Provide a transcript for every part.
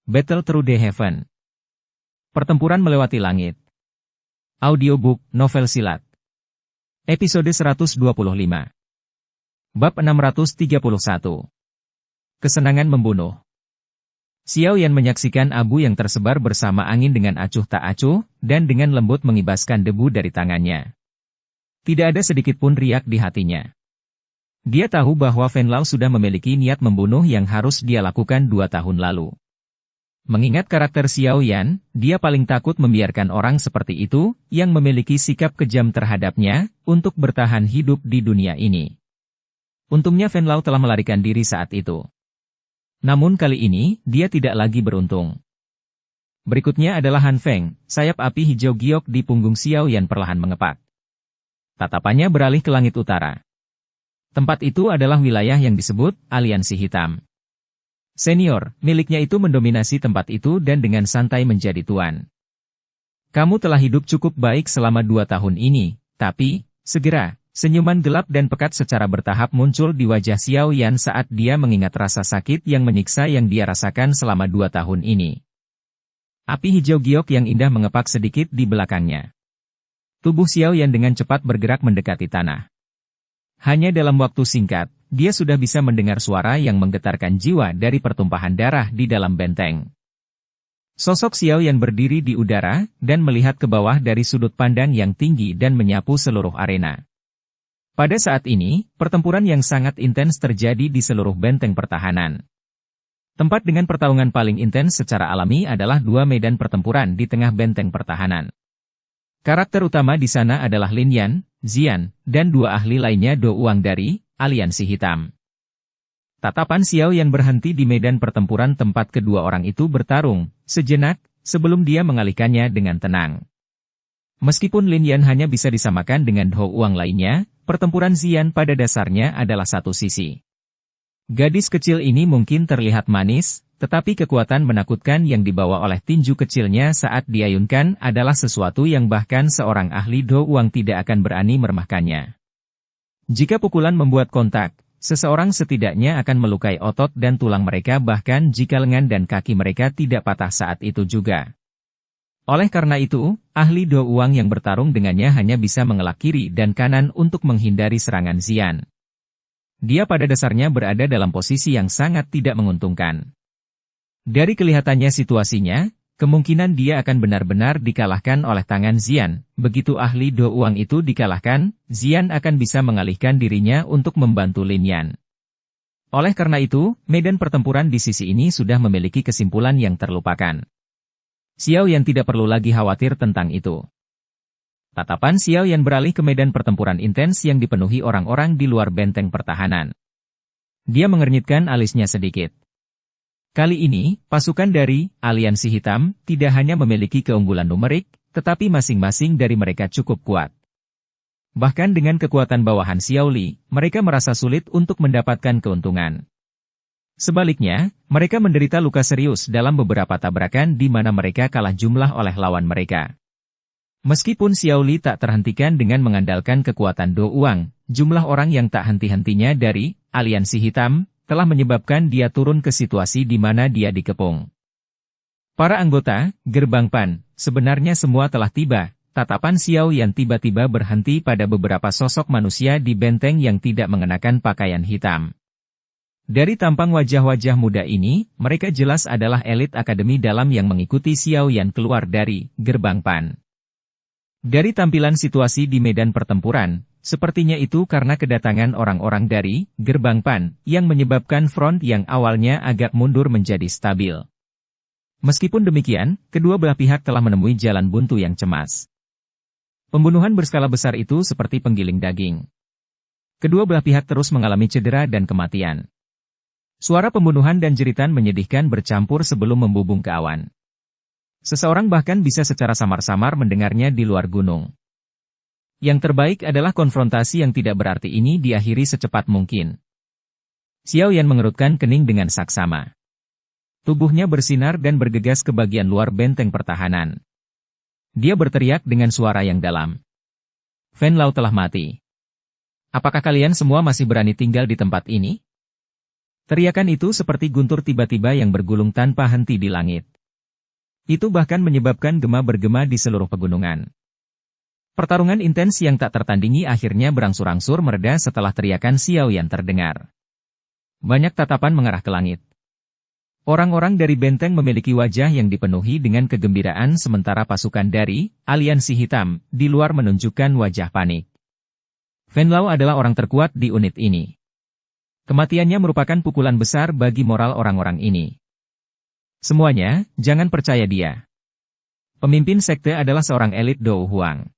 Battle Through the Heaven. Pertempuran melewati langit. Audiobook, novel silat. Episode 125. Bab 631. Kesenangan membunuh. Xiao Yan menyaksikan abu yang tersebar bersama angin dengan acuh tak acuh, dan dengan lembut mengibaskan debu dari tangannya. Tidak ada sedikit pun riak di hatinya. Dia tahu bahwa Fen Lao sudah memiliki niat membunuh yang harus dia lakukan 2 tahun lalu. Mengingat karakter Xiao Yan, dia paling takut membiarkan orang seperti itu, yang memiliki sikap kejam terhadapnya, untuk bertahan hidup di dunia ini. Untungnya Fen Lao telah melarikan diri saat itu. Namun kali ini, dia tidak lagi beruntung. Berikutnya adalah Han Feng, sayap api hijau giok di punggung Xiao Yan perlahan mengepak. Tatapannya beralih ke langit utara. Tempat itu adalah wilayah yang disebut Aliansi Hitam. Senior, miliknya itu mendominasi tempat itu dan dengan santai menjadi tuan. Kamu telah hidup cukup baik selama 2 tahun ini, tapi, segera, senyuman gelap dan pekat secara bertahap muncul di wajah Xiao Yan saat dia mengingat rasa sakit yang menyiksa yang dia rasakan selama 2 tahun ini. Api hijau giok yang indah mengepak sedikit di belakangnya. Tubuh Xiao Yan dengan cepat bergerak mendekati tanah. Hanya dalam waktu singkat, dia sudah bisa mendengar suara yang menggetarkan jiwa dari pertumpahan darah di dalam benteng. Sosok Xiao Yan berdiri di udara, dan melihat ke bawah dari sudut pandang yang tinggi dan menyapu seluruh arena. Pada saat ini, pertempuran yang sangat intens terjadi di seluruh benteng pertahanan. Tempat dengan pertarungan paling intens secara alami adalah 2 medan pertempuran di tengah benteng pertahanan. Karakter utama di sana adalah Lin Yan, Xian, dan 2 ahli lainnya Do Uang dari Aliansi Hitam. Tatapan Xiao Yan berhenti di medan pertempuran tempat kedua orang itu bertarung, sejenak, sebelum dia mengalihkannya dengan tenang. Meskipun Lin Yan hanya bisa disamakan dengan Do Uang lainnya, pertempuran Xian pada dasarnya adalah satu sisi. Gadis kecil ini mungkin terlihat manis, tetapi kekuatan menakutkan yang dibawa oleh tinju kecilnya saat diayunkan adalah sesuatu yang bahkan seorang ahli Do Uang tidak akan berani meremehkannya. Jika pukulan membuat kontak, seseorang setidaknya akan melukai otot dan tulang mereka bahkan jika lengan dan kaki mereka tidak patah saat itu juga. Oleh karena itu, ahli Do Uang yang bertarung dengannya hanya bisa mengelak kiri dan kanan untuk menghindari serangan Xian. Dia pada dasarnya berada dalam posisi yang sangat tidak menguntungkan. Dari kelihatannya situasinya, kemungkinan dia akan benar-benar dikalahkan oleh tangan Xian. Begitu ahli Do Uang itu dikalahkan, Xian akan bisa mengalihkan dirinya untuk membantu Lin Yan. Oleh karena itu, medan pertempuran di sisi ini sudah memiliki kesimpulan yang terlupakan. Xiao Yan tidak perlu lagi khawatir tentang itu. Tatapan Xiao Yan beralih ke medan pertempuran intens yang dipenuhi orang-orang di luar benteng pertahanan. Dia mengernyitkan alisnya sedikit. Kali ini, pasukan dari Aliansi Hitam tidak hanya memiliki keunggulan numerik, tetapi masing-masing dari mereka cukup kuat. Bahkan dengan kekuatan bawahan Xiao Li, mereka merasa sulit untuk mendapatkan keuntungan. Sebaliknya, mereka menderita luka serius dalam beberapa tabrakan di mana mereka kalah jumlah oleh lawan mereka. Meskipun Xiao Li tak terhentikan dengan mengandalkan kekuatan Do Uang, jumlah orang yang tak henti-hentinya dari Aliansi Hitam telah menyebabkan dia turun ke situasi di mana dia dikepung. Para anggota, Gerbang Pan, sebenarnya semua telah tiba. Tatapan Xiao Yan tiba-tiba berhenti pada beberapa sosok manusia di benteng yang tidak mengenakan pakaian hitam. Dari tampang wajah-wajah muda ini, mereka jelas adalah elit akademi dalam yang mengikuti Xiao Yan keluar dari Gerbang Pan. Dari tampilan situasi di medan pertempuran, sepertinya itu karena kedatangan orang-orang dari Gerbang Pan, yang menyebabkan front yang awalnya agak mundur menjadi stabil. Meskipun demikian, kedua belah pihak telah menemui jalan buntu yang cemas. Pembunuhan berskala besar itu seperti penggiling daging. Kedua belah pihak terus mengalami cedera dan kematian. Suara pembunuhan dan jeritan menyedihkan bercampur sebelum membubung ke awan. Seseorang bahkan bisa secara samar-samar mendengarnya di luar gunung. Yang terbaik adalah konfrontasi yang tidak berarti ini diakhiri secepat mungkin. Xiao Yan mengerutkan kening dengan saksama. Tubuhnya bersinar dan bergegas ke bagian luar benteng pertahanan. Dia berteriak dengan suara yang dalam. Fen Lao telah mati. Apakah kalian semua masih berani tinggal di tempat ini? Teriakan itu seperti guntur tiba-tiba yang bergulung tanpa henti di langit. Itu bahkan menyebabkan gema bergema di seluruh pegunungan. Pertarungan intens yang tak tertandingi akhirnya berangsur-angsur mereda setelah teriakan Xiao Yan terdengar. Banyak tatapan mengarah ke langit. Orang-orang dari benteng memiliki wajah yang dipenuhi dengan kegembiraan sementara pasukan dari Aliansi Hitam di luar menunjukkan wajah panik. Fen Lao adalah orang terkuat di unit ini. Kematiannya merupakan pukulan besar bagi moral orang-orang ini. Semuanya, jangan percaya dia. Pemimpin sekte adalah seorang elit Dou Huang.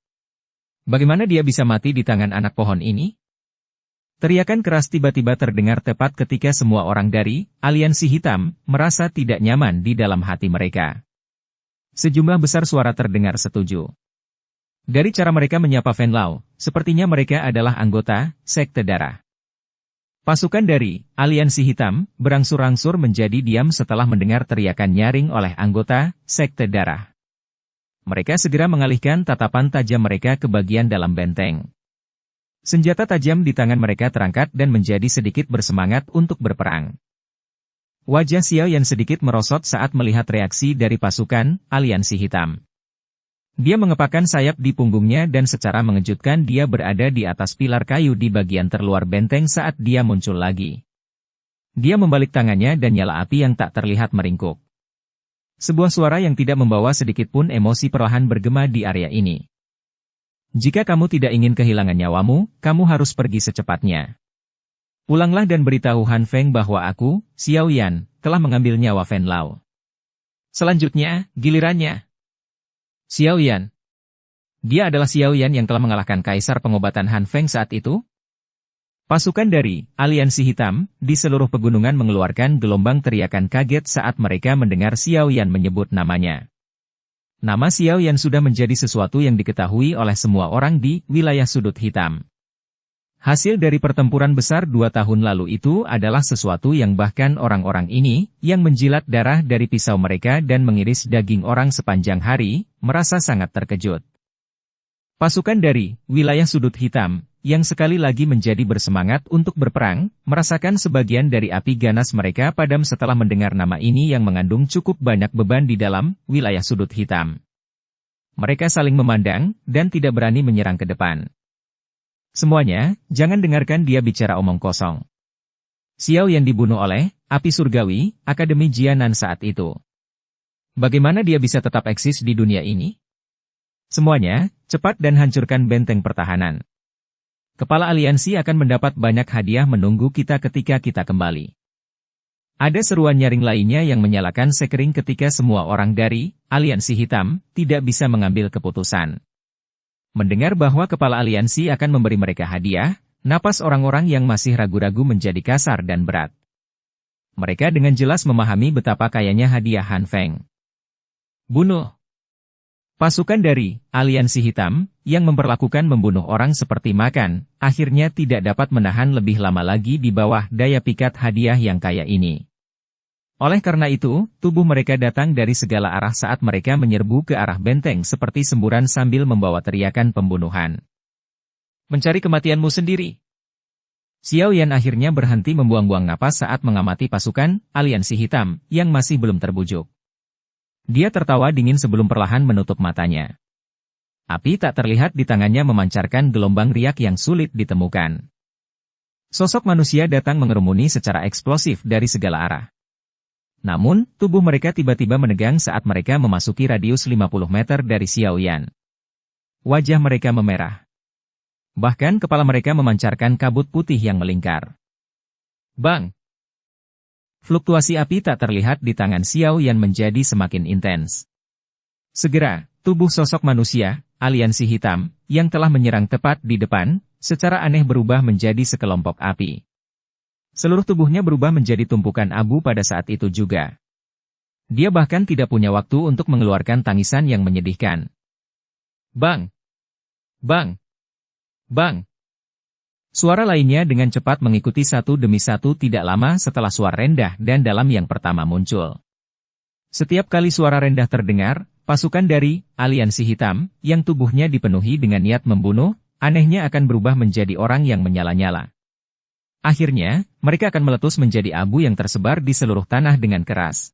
Bagaimana dia bisa mati di tangan anak pohon ini? Teriakan keras tiba-tiba terdengar tepat ketika semua orang dari Aliansi Hitam merasa tidak nyaman di dalam hati mereka. Sejumlah besar suara terdengar setuju. Dari cara mereka menyapa Fen Lao, sepertinya mereka adalah anggota sekte darah. Pasukan dari Aliansi Hitam berangsur-angsur menjadi diam setelah mendengar teriakan nyaring oleh anggota sekte darah. Mereka segera mengalihkan tatapan tajam mereka ke bagian dalam benteng. Senjata tajam di tangan mereka terangkat dan menjadi sedikit bersemangat untuk berperang. Wajah Xiao Yan sedikit merosot saat melihat reaksi dari pasukan Aliansi Hitam. Dia mengepakkan sayap di punggungnya dan secara mengejutkan dia berada di atas pilar kayu di bagian terluar benteng saat dia muncul lagi. Dia membalik tangannya dan nyala api yang tak terlihat meringkuk. Sebuah suara yang tidak membawa sedikit pun emosi perlahan bergema di area ini. Jika kamu tidak ingin kehilangan nyawamu, kamu harus pergi secepatnya. Pulanglah dan beritahu Han Feng bahwa aku, Xiao Yan, telah mengambil nyawa Fen Lao. Selanjutnya, gilirannya. Xiao Yan. Dia adalah Xiao Yan yang telah mengalahkan kaisar pengobatan Han Feng saat itu? Pasukan dari Aliansi Hitam di seluruh pegunungan mengeluarkan gelombang teriakan kaget saat mereka mendengar Xiao Yan menyebut namanya. Nama Xiao Yan sudah menjadi sesuatu yang diketahui oleh semua orang di wilayah sudut hitam. Hasil dari pertempuran besar 2 tahun lalu itu adalah sesuatu yang bahkan orang-orang ini, yang menjilat darah dari pisau mereka dan mengiris daging orang sepanjang hari, merasa sangat terkejut. Pasukan dari wilayah sudut hitam, yang sekali lagi menjadi bersemangat untuk berperang, merasakan sebagian dari api ganas mereka padam setelah mendengar nama ini yang mengandung cukup banyak beban di dalam wilayah sudut hitam. Mereka saling memandang, dan tidak berani menyerang ke depan. Semuanya, jangan dengarkan dia bicara omong kosong. Xiao yang dibunuh oleh api surgawi, Akademi Jianan saat itu. Bagaimana dia bisa tetap eksis di dunia ini? Semuanya, cepat dan hancurkan benteng pertahanan. Kepala aliansi akan mendapat banyak hadiah menunggu kita ketika kita kembali. Ada seruan nyaring lainnya yang menyalakan sekering ketika semua orang dari Aliansi Hitam tidak bisa mengambil keputusan. Mendengar bahwa kepala aliansi akan memberi mereka hadiah, napas orang-orang yang masih ragu-ragu menjadi kasar dan berat. Mereka dengan jelas memahami betapa kayanya hadiah Han Feng. Bunuh. Pasukan dari Aliansi Hitam, yang memperlakukan membunuh orang seperti makan, akhirnya tidak dapat menahan lebih lama lagi di bawah daya pikat hadiah yang kaya ini. Oleh karena itu, tubuh mereka datang dari segala arah saat mereka menyerbu ke arah benteng seperti semburan sambil membawa teriakan pembunuhan. Mencari kematianmu sendiri. Xiao Yan akhirnya berhenti membuang-buang napas saat mengamati pasukan Aliansi Hitam, yang masih belum terbujuk. Dia tertawa dingin sebelum perlahan menutup matanya. Api tak terlihat di tangannya memancarkan gelombang riak yang sulit ditemukan. Sosok manusia datang mengerumuni secara eksplosif dari segala arah. Namun, tubuh mereka tiba-tiba menegang saat mereka memasuki radius 50 meter dari Xiao Yan. Wajah mereka memerah. Bahkan kepala mereka memancarkan kabut putih yang melingkar. Bang! Fluktuasi api tak terlihat di tangan Xiao Yan menjadi semakin intens. Segera, tubuh sosok manusia, Aliansi Hitam, yang telah menyerang tepat di depan, secara aneh berubah menjadi sekelompok api. Seluruh tubuhnya berubah menjadi tumpukan abu pada saat itu juga. Dia bahkan tidak punya waktu untuk mengeluarkan tangisan yang menyedihkan. Bang! Bang! Bang! Suara lainnya dengan cepat mengikuti satu demi satu tidak lama setelah suara rendah dan dalam yang pertama muncul. Setiap kali suara rendah terdengar, pasukan dari Aliansi Hitam, yang tubuhnya dipenuhi dengan niat membunuh, anehnya akan berubah menjadi orang yang menyala-nyala. Akhirnya, mereka akan meletus menjadi abu yang tersebar di seluruh tanah dengan keras.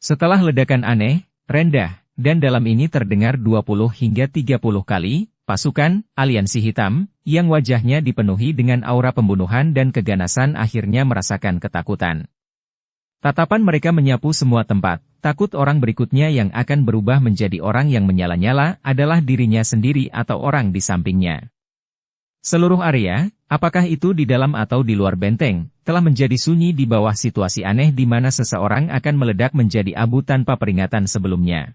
Setelah ledakan aneh, rendah, dan dalam ini terdengar 20 hingga 30 kali, pasukan aliansi hitam, yang wajahnya dipenuhi dengan aura pembunuhan dan keganasan akhirnya merasakan ketakutan. Tatapan mereka menyapu semua tempat, takut orang berikutnya yang akan berubah menjadi orang yang menyala-nyala adalah dirinya sendiri atau orang di sampingnya. Seluruh area, apakah itu di dalam atau di luar benteng, telah menjadi sunyi di bawah situasi aneh di mana seseorang akan meledak menjadi abu tanpa peringatan sebelumnya.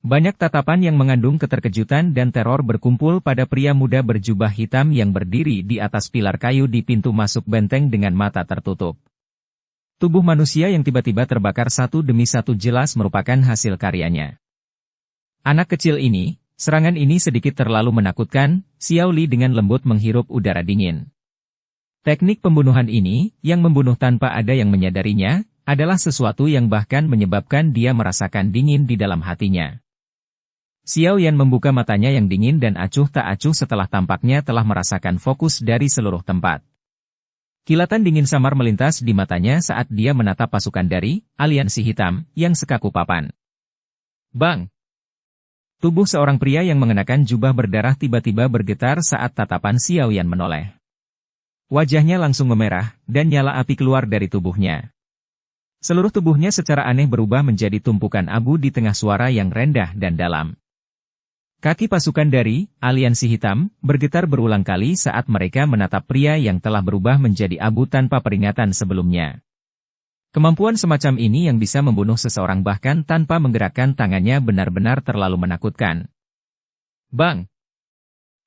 Banyak tatapan yang mengandung keterkejutan dan teror berkumpul pada pria muda berjubah hitam yang berdiri di atas pilar kayu di pintu masuk benteng dengan mata tertutup. Tubuh manusia yang tiba-tiba terbakar satu demi satu jelas merupakan hasil karyanya. Anak kecil ini, serangan ini sedikit terlalu menakutkan, Xiao Li dengan lembut menghirup udara dingin. Teknik pembunuhan ini, yang membunuh tanpa ada yang menyadarinya, adalah sesuatu yang bahkan menyebabkan dia merasakan dingin di dalam hatinya. Xiao Yan membuka matanya yang dingin dan acuh tak acuh setelah tampaknya telah merasakan fokus dari seluruh tempat. Kilatan dingin samar melintas di matanya saat dia menatap pasukan dari aliansi hitam yang sekaku papan. Bang! Tubuh seorang pria yang mengenakan jubah berdarah tiba-tiba bergetar saat tatapan Xiao Yan menoleh. Wajahnya langsung memerah, dan nyala api keluar dari tubuhnya. Seluruh tubuhnya secara aneh berubah menjadi tumpukan abu di tengah suara yang rendah dan dalam. Kaki pasukan dari aliansi hitam bergetar berulang kali saat mereka menatap pria yang telah berubah menjadi abu tanpa peringatan sebelumnya. Kemampuan semacam ini yang bisa membunuh seseorang bahkan tanpa menggerakkan tangannya benar-benar terlalu menakutkan. Bang!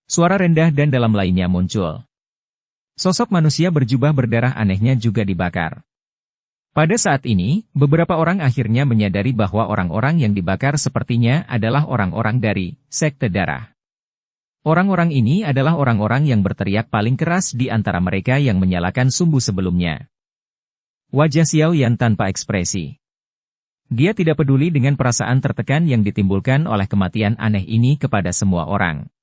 Suara rendah dan dalam lainnya muncul. Sosok manusia berjubah berdarah anehnya juga dibakar. Pada saat ini, beberapa orang akhirnya menyadari bahwa orang-orang yang dibakar sepertinya adalah orang-orang dari sekte darah. Orang-orang ini adalah orang-orang yang berteriak paling keras di antara mereka yang menyalakan sumbu sebelumnya. Wajah Xiao Yan tanpa ekspresi. Dia tidak peduli dengan perasaan tertekan yang ditimbulkan oleh kematian aneh ini kepada semua orang.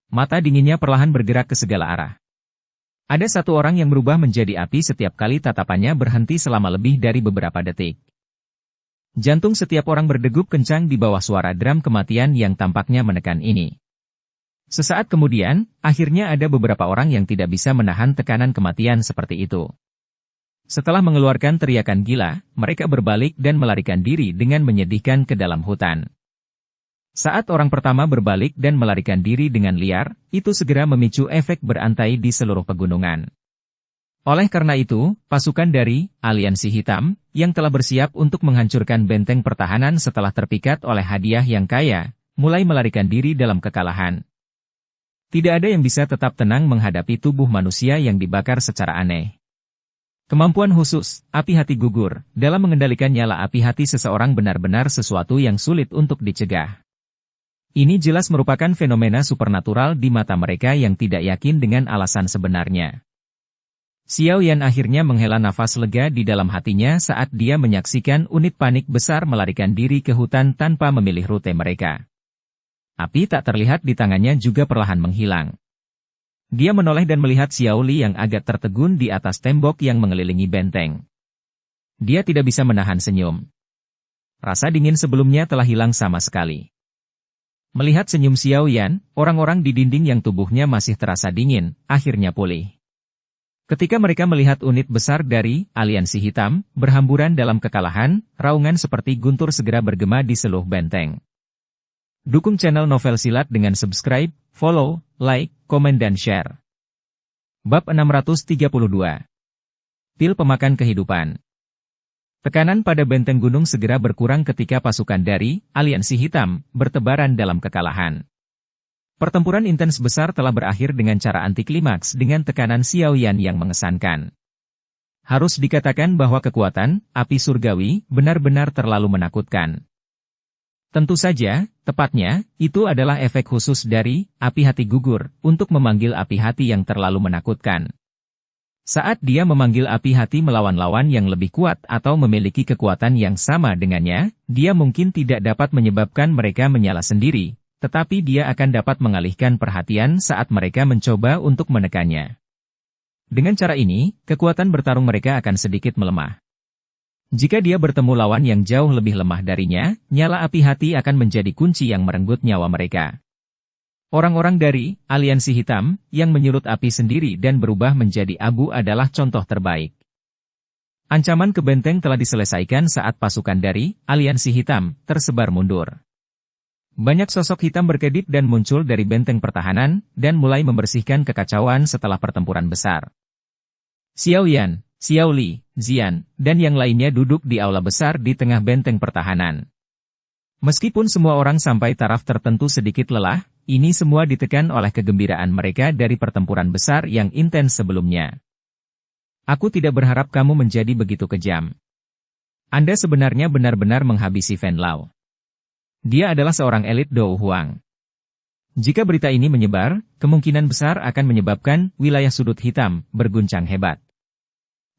Mata dinginnya perlahan bergerak ke segala arah. Ada satu orang yang berubah menjadi api setiap kali tatapannya berhenti selama lebih dari beberapa detik. Jantung setiap orang berdegup kencang di bawah suara drum kematian yang tampaknya menekan ini. Sesaat kemudian, akhirnya ada beberapa orang yang tidak bisa menahan tekanan kematian seperti itu. Setelah mengeluarkan teriakan gila, mereka berbalik dan melarikan diri dengan menyedihkan ke dalam hutan. Saat orang pertama berbalik dan melarikan diri dengan liar, itu segera memicu efek berantai di seluruh pegunungan. Oleh karena itu, pasukan dari aliansi hitam, yang telah bersiap untuk menghancurkan benteng pertahanan setelah terpikat oleh hadiah yang kaya, mulai melarikan diri dalam kekalahan. Tidak ada yang bisa tetap tenang menghadapi tubuh manusia yang dibakar secara aneh. Kemampuan khusus, api hati gugur, dalam mengendalikan nyala api hati seseorang benar-benar sesuatu yang sulit untuk dicegah. Ini jelas merupakan fenomena supernatural di mata mereka yang tidak yakin dengan alasan sebenarnya. Xiao Yan akhirnya menghela nafas lega di dalam hatinya saat dia menyaksikan unit panik besar melarikan diri ke hutan tanpa memilih rute mereka. Api tak terlihat di tangannya juga perlahan menghilang. Dia menoleh dan melihat Xiao Li yang agak tertegun di atas tembok yang mengelilingi benteng. Dia tidak bisa menahan senyum. Rasa dingin sebelumnya telah hilang sama sekali. Melihat senyum Xiao Yan, orang-orang di dinding yang tubuhnya masih terasa dingin, akhirnya pulih. Ketika mereka melihat unit besar dari aliansi hitam, berhamburan dalam kekalahan, raungan seperti guntur segera bergema di seluruh benteng. Dukung channel Novel Silat dengan subscribe, follow, like, komen dan share. Bab 632. Pil Pemakan Kehidupan. Tekanan pada benteng gunung segera berkurang ketika pasukan dari aliansi hitam bertebaran dalam kekalahan. Pertempuran intens besar telah berakhir dengan cara antiklimaks dengan tekanan Xiao Yan yang mengesankan. Harus dikatakan bahwa kekuatan api surgawi benar-benar terlalu menakutkan. Tentu saja, tepatnya, itu adalah efek khusus dari api hati gugur untuk memanggil api hati yang terlalu menakutkan. Saat dia memanggil api hati melawan lawan yang lebih kuat atau memiliki kekuatan yang sama dengannya, dia mungkin tidak dapat menyebabkan mereka menyala sendiri, tetapi dia akan dapat mengalihkan perhatian saat mereka mencoba untuk menekannya. Dengan cara ini, kekuatan bertarung mereka akan sedikit melemah. Jika dia bertemu lawan yang jauh lebih lemah darinya, nyala api hati akan menjadi kunci yang merenggut nyawa mereka. Orang-orang dari Aliansi Hitam yang menyulut api sendiri dan berubah menjadi abu adalah contoh terbaik. Ancaman ke benteng telah diselesaikan saat pasukan dari Aliansi Hitam tersebar mundur. Banyak sosok hitam berkedip dan muncul dari benteng pertahanan dan mulai membersihkan kekacauan setelah pertempuran besar. Xiao Yan, Xiao Li, Zian, dan yang lainnya duduk di aula besar di tengah benteng pertahanan. Meskipun semua orang sampai taraf tertentu sedikit lelah, ini semua ditekan oleh kegembiraan mereka dari pertempuran besar yang intens sebelumnya. Aku tidak berharap kamu menjadi begitu kejam. Anda sebenarnya benar-benar menghabisi Fen Lao. Dia adalah seorang elit Dou Huang. Jika berita ini menyebar, kemungkinan besar akan menyebabkan wilayah sudut hitam berguncang hebat.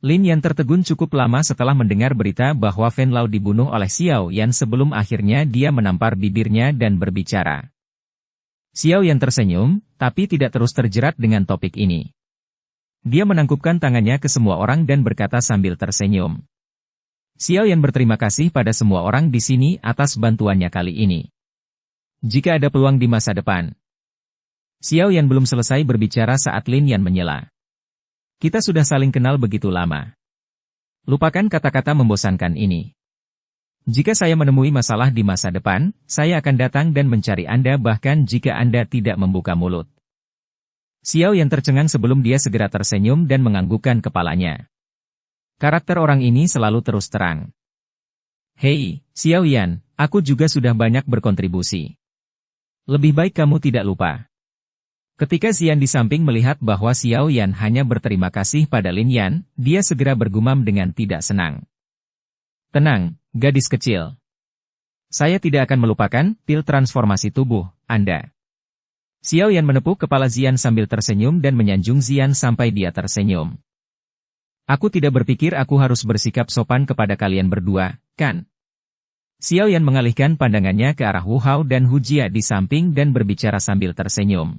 Lin Yan tertegun cukup lama setelah mendengar berita bahwa Fen Lao dibunuh oleh Xiao Yan sebelum akhirnya dia menampar bibirnya dan berbicara. Xiao Yan tersenyum, tapi tidak terus terjerat dengan topik ini. Dia menangkupkan tangannya ke semua orang dan berkata sambil tersenyum. Xiao Yan berterima kasih pada semua orang di sini atas bantuannya kali ini. Jika ada peluang di masa depan. Xiao Yan belum selesai berbicara saat Lin Yan menyela. Kita sudah saling kenal begitu lama. Lupakan kata-kata membosankan ini. Jika saya menemui masalah di masa depan, saya akan datang dan mencari Anda bahkan jika Anda tidak membuka mulut. Xiao Yan tercengang sebelum dia segera tersenyum dan menganggukkan kepalanya. Karakter orang ini selalu terus terang. Hei, Xiao Yan, aku juga sudah banyak berkontribusi. Lebih baik kamu tidak lupa. Ketika Xian di samping melihat bahwa Xiao Yan hanya berterima kasih pada Lin Yan, dia segera bergumam dengan tidak senang. Tenang, gadis kecil. Saya tidak akan melupakan pil transformasi tubuh Anda. Xiao Yan menepuk kepala Xian sambil tersenyum dan menyanjung Xian sampai dia tersenyum. Aku tidak berpikir aku harus bersikap sopan kepada kalian berdua, kan? Xiao Yan mengalihkan pandangannya ke arah Wu Hao dan Hu Jia di samping dan berbicara sambil tersenyum.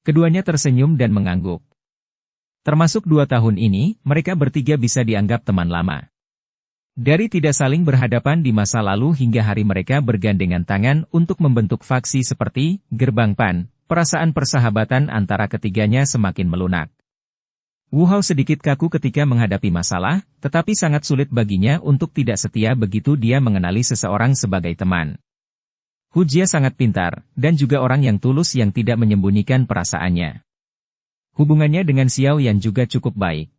Keduanya tersenyum dan mengangguk. Termasuk 2 tahun ini, mereka bertiga bisa dianggap teman lama. Dari tidak saling berhadapan di masa lalu hingga hari mereka bergandengan tangan untuk membentuk faksi seperti Gerbang Pan, perasaan persahabatan antara ketiganya semakin melunak. Wu Hao sedikit kaku ketika menghadapi masalah, tetapi sangat sulit baginya untuk tidak setia begitu dia mengenali seseorang sebagai teman. Hu Jia sangat pintar, dan juga orang yang tulus yang tidak menyembunyikan perasaannya. Hubungannya dengan Xiao Yan juga cukup baik.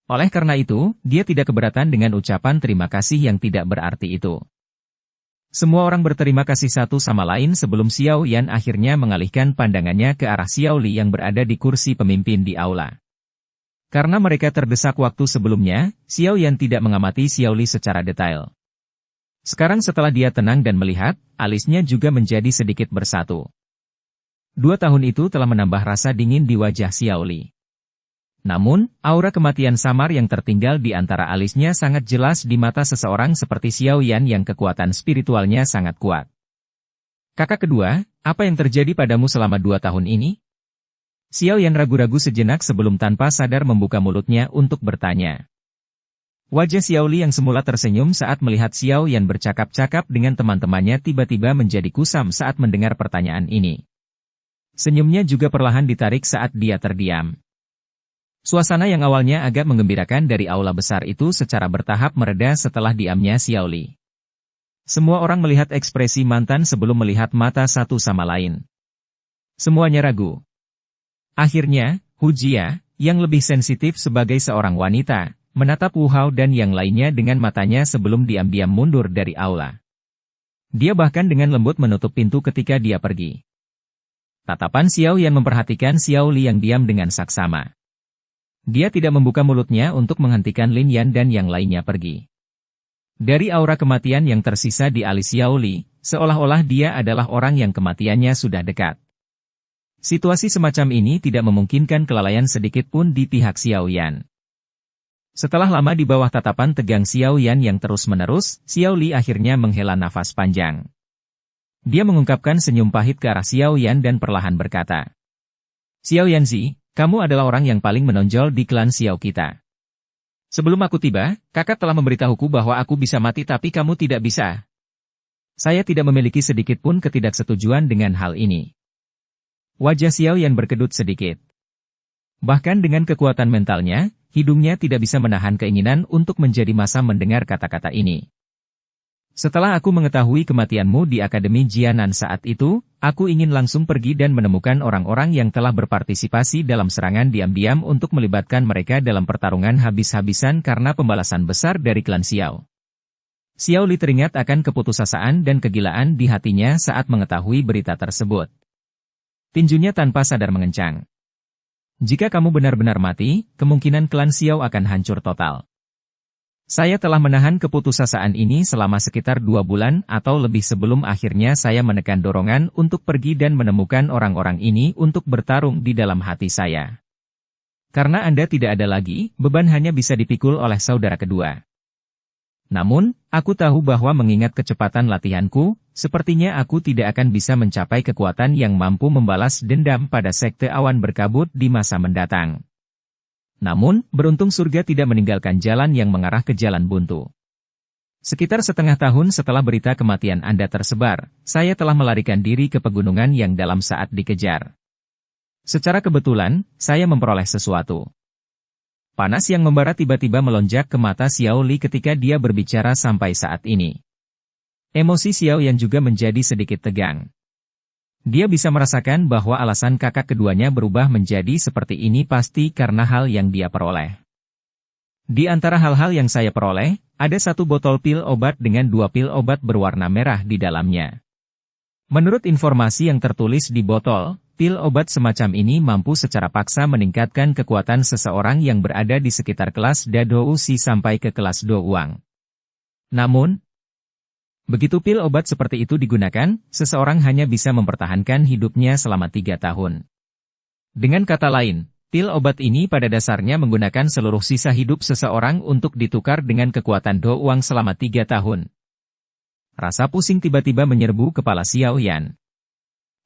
Oleh karena itu, dia tidak keberatan dengan ucapan terima kasih yang tidak berarti itu. Semua orang berterima kasih satu sama lain sebelum Xiao Yan akhirnya mengalihkan pandangannya ke arah Xiao Li yang berada di kursi pemimpin di aula. Karena mereka terdesak waktu sebelumnya, Xiao Yan tidak mengamati Xiao Li secara detail. Sekarang setelah dia tenang dan melihat, alisnya juga menjadi sedikit bersatu. 2 tahun itu telah menambah rasa dingin di wajah Xiao Li. Namun, aura kematian samar yang tertinggal di antara alisnya sangat jelas di mata seseorang seperti Xiao Yan yang kekuatan spiritualnya sangat kuat. Kakak kedua, apa yang terjadi padamu selama 2 tahun ini? Xiao Yan ragu-ragu sejenak sebelum tanpa sadar membuka mulutnya untuk bertanya. Wajah Xiao Li yang semula tersenyum saat melihat Xiao Yan bercakap-cakap dengan teman-temannya tiba-tiba menjadi kusam saat mendengar pertanyaan ini. Senyumnya juga perlahan ditarik saat dia terdiam. Suasana yang awalnya agak menggembirakan dari aula besar itu secara bertahap mereda setelah diamnya Xiao Li. Semua orang melihat ekspresi mantan sebelum melihat mata satu sama lain. Semuanya ragu. Akhirnya, Hu Jia, yang lebih sensitif sebagai seorang wanita, menatap Wu Hao dan yang lainnya dengan matanya sebelum diam-diam mundur dari aula. Dia bahkan dengan lembut menutup pintu ketika dia pergi. Tatapan Xiao Yan memperhatikan Xiao Li yang diam dengan saksama. Dia tidak membuka mulutnya untuk menghentikan Lin Yan dan yang lainnya pergi. Dari aura kematian yang tersisa di alis Xiao Li, seolah-olah dia adalah orang yang kematiannya sudah dekat. Situasi semacam ini tidak memungkinkan kelalaian sedikit pun di pihak Xiao Yan. Setelah lama di bawah tatapan tegang Xiao Yan yang terus-menerus, Xiao Li akhirnya menghela nafas panjang. Dia mengungkapkan senyum pahit ke arah Xiao Yan dan perlahan berkata, Xiao Yanzi, Kamu adalah orang yang paling menonjol di klan Xiao kita. Sebelum aku tiba, kakak telah memberitahuku bahwa aku bisa mati tapi kamu tidak bisa. Saya tidak memiliki sedikit pun ketidaksetujuan dengan hal ini. Wajah Xiao Yan berkedut sedikit. Bahkan dengan kekuatan mentalnya, hidungnya tidak bisa menahan keinginan untuk menjadi massa mendengar kata-kata ini. Setelah aku mengetahui kematianmu di Akademi Jianan saat itu, aku ingin langsung pergi dan menemukan orang-orang yang telah berpartisipasi dalam serangan diam-diam untuk melibatkan mereka dalam pertarungan habis-habisan karena pembalasan besar dari klan Xiao. Xiao Li teringat akan keputusasaan dan kegilaan di hatinya saat mengetahui berita tersebut. Tinjunya tanpa sadar mengencang. Jika kamu benar-benar mati, kemungkinan klan Xiao akan hancur total. Saya telah menahan keputusasaan ini selama sekitar 2 bulan atau lebih sebelum akhirnya saya menekan dorongan untuk pergi dan menemukan orang-orang ini untuk bertarung di dalam hati saya. Karena Anda tidak ada lagi, beban hanya bisa dipikul oleh saudara kedua. Namun, aku tahu bahwa mengingat kecepatan latihanku, sepertinya aku tidak akan bisa mencapai kekuatan yang mampu membalas dendam pada Sekte Awan Berkabut di masa mendatang. Namun, beruntung surga tidak meninggalkan jalan yang mengarah ke jalan buntu. Sekitar setengah tahun setelah berita kematian Anda tersebar, saya telah melarikan diri ke pegunungan yang dalam saat dikejar. Secara kebetulan, saya memperoleh sesuatu. Panas yang membara tiba-tiba melonjak ke mata Xiao Li ketika dia berbicara sampai saat ini. Emosi Xiao Yan juga menjadi sedikit tegang. Dia bisa merasakan bahwa alasan kakak keduanya berubah menjadi seperti ini pasti karena hal yang dia peroleh. Di antara hal-hal yang saya peroleh, ada 1 botol pil obat dengan 2 pil obat berwarna merah di dalamnya. Menurut informasi yang tertulis di botol, pil obat semacam ini mampu secara paksa meningkatkan kekuatan seseorang yang berada di sekitar kelas Dado Usi sampai ke kelas Do Uang. Namun, begitu pil obat seperti itu digunakan, seseorang hanya bisa mempertahankan hidupnya selama 3 tahun. Dengan kata lain, pil obat ini pada dasarnya menggunakan seluruh sisa hidup seseorang untuk ditukar dengan kekuatan Do Uang selama 3 tahun. Rasa pusing tiba-tiba menyerbu kepala Xiao Yan.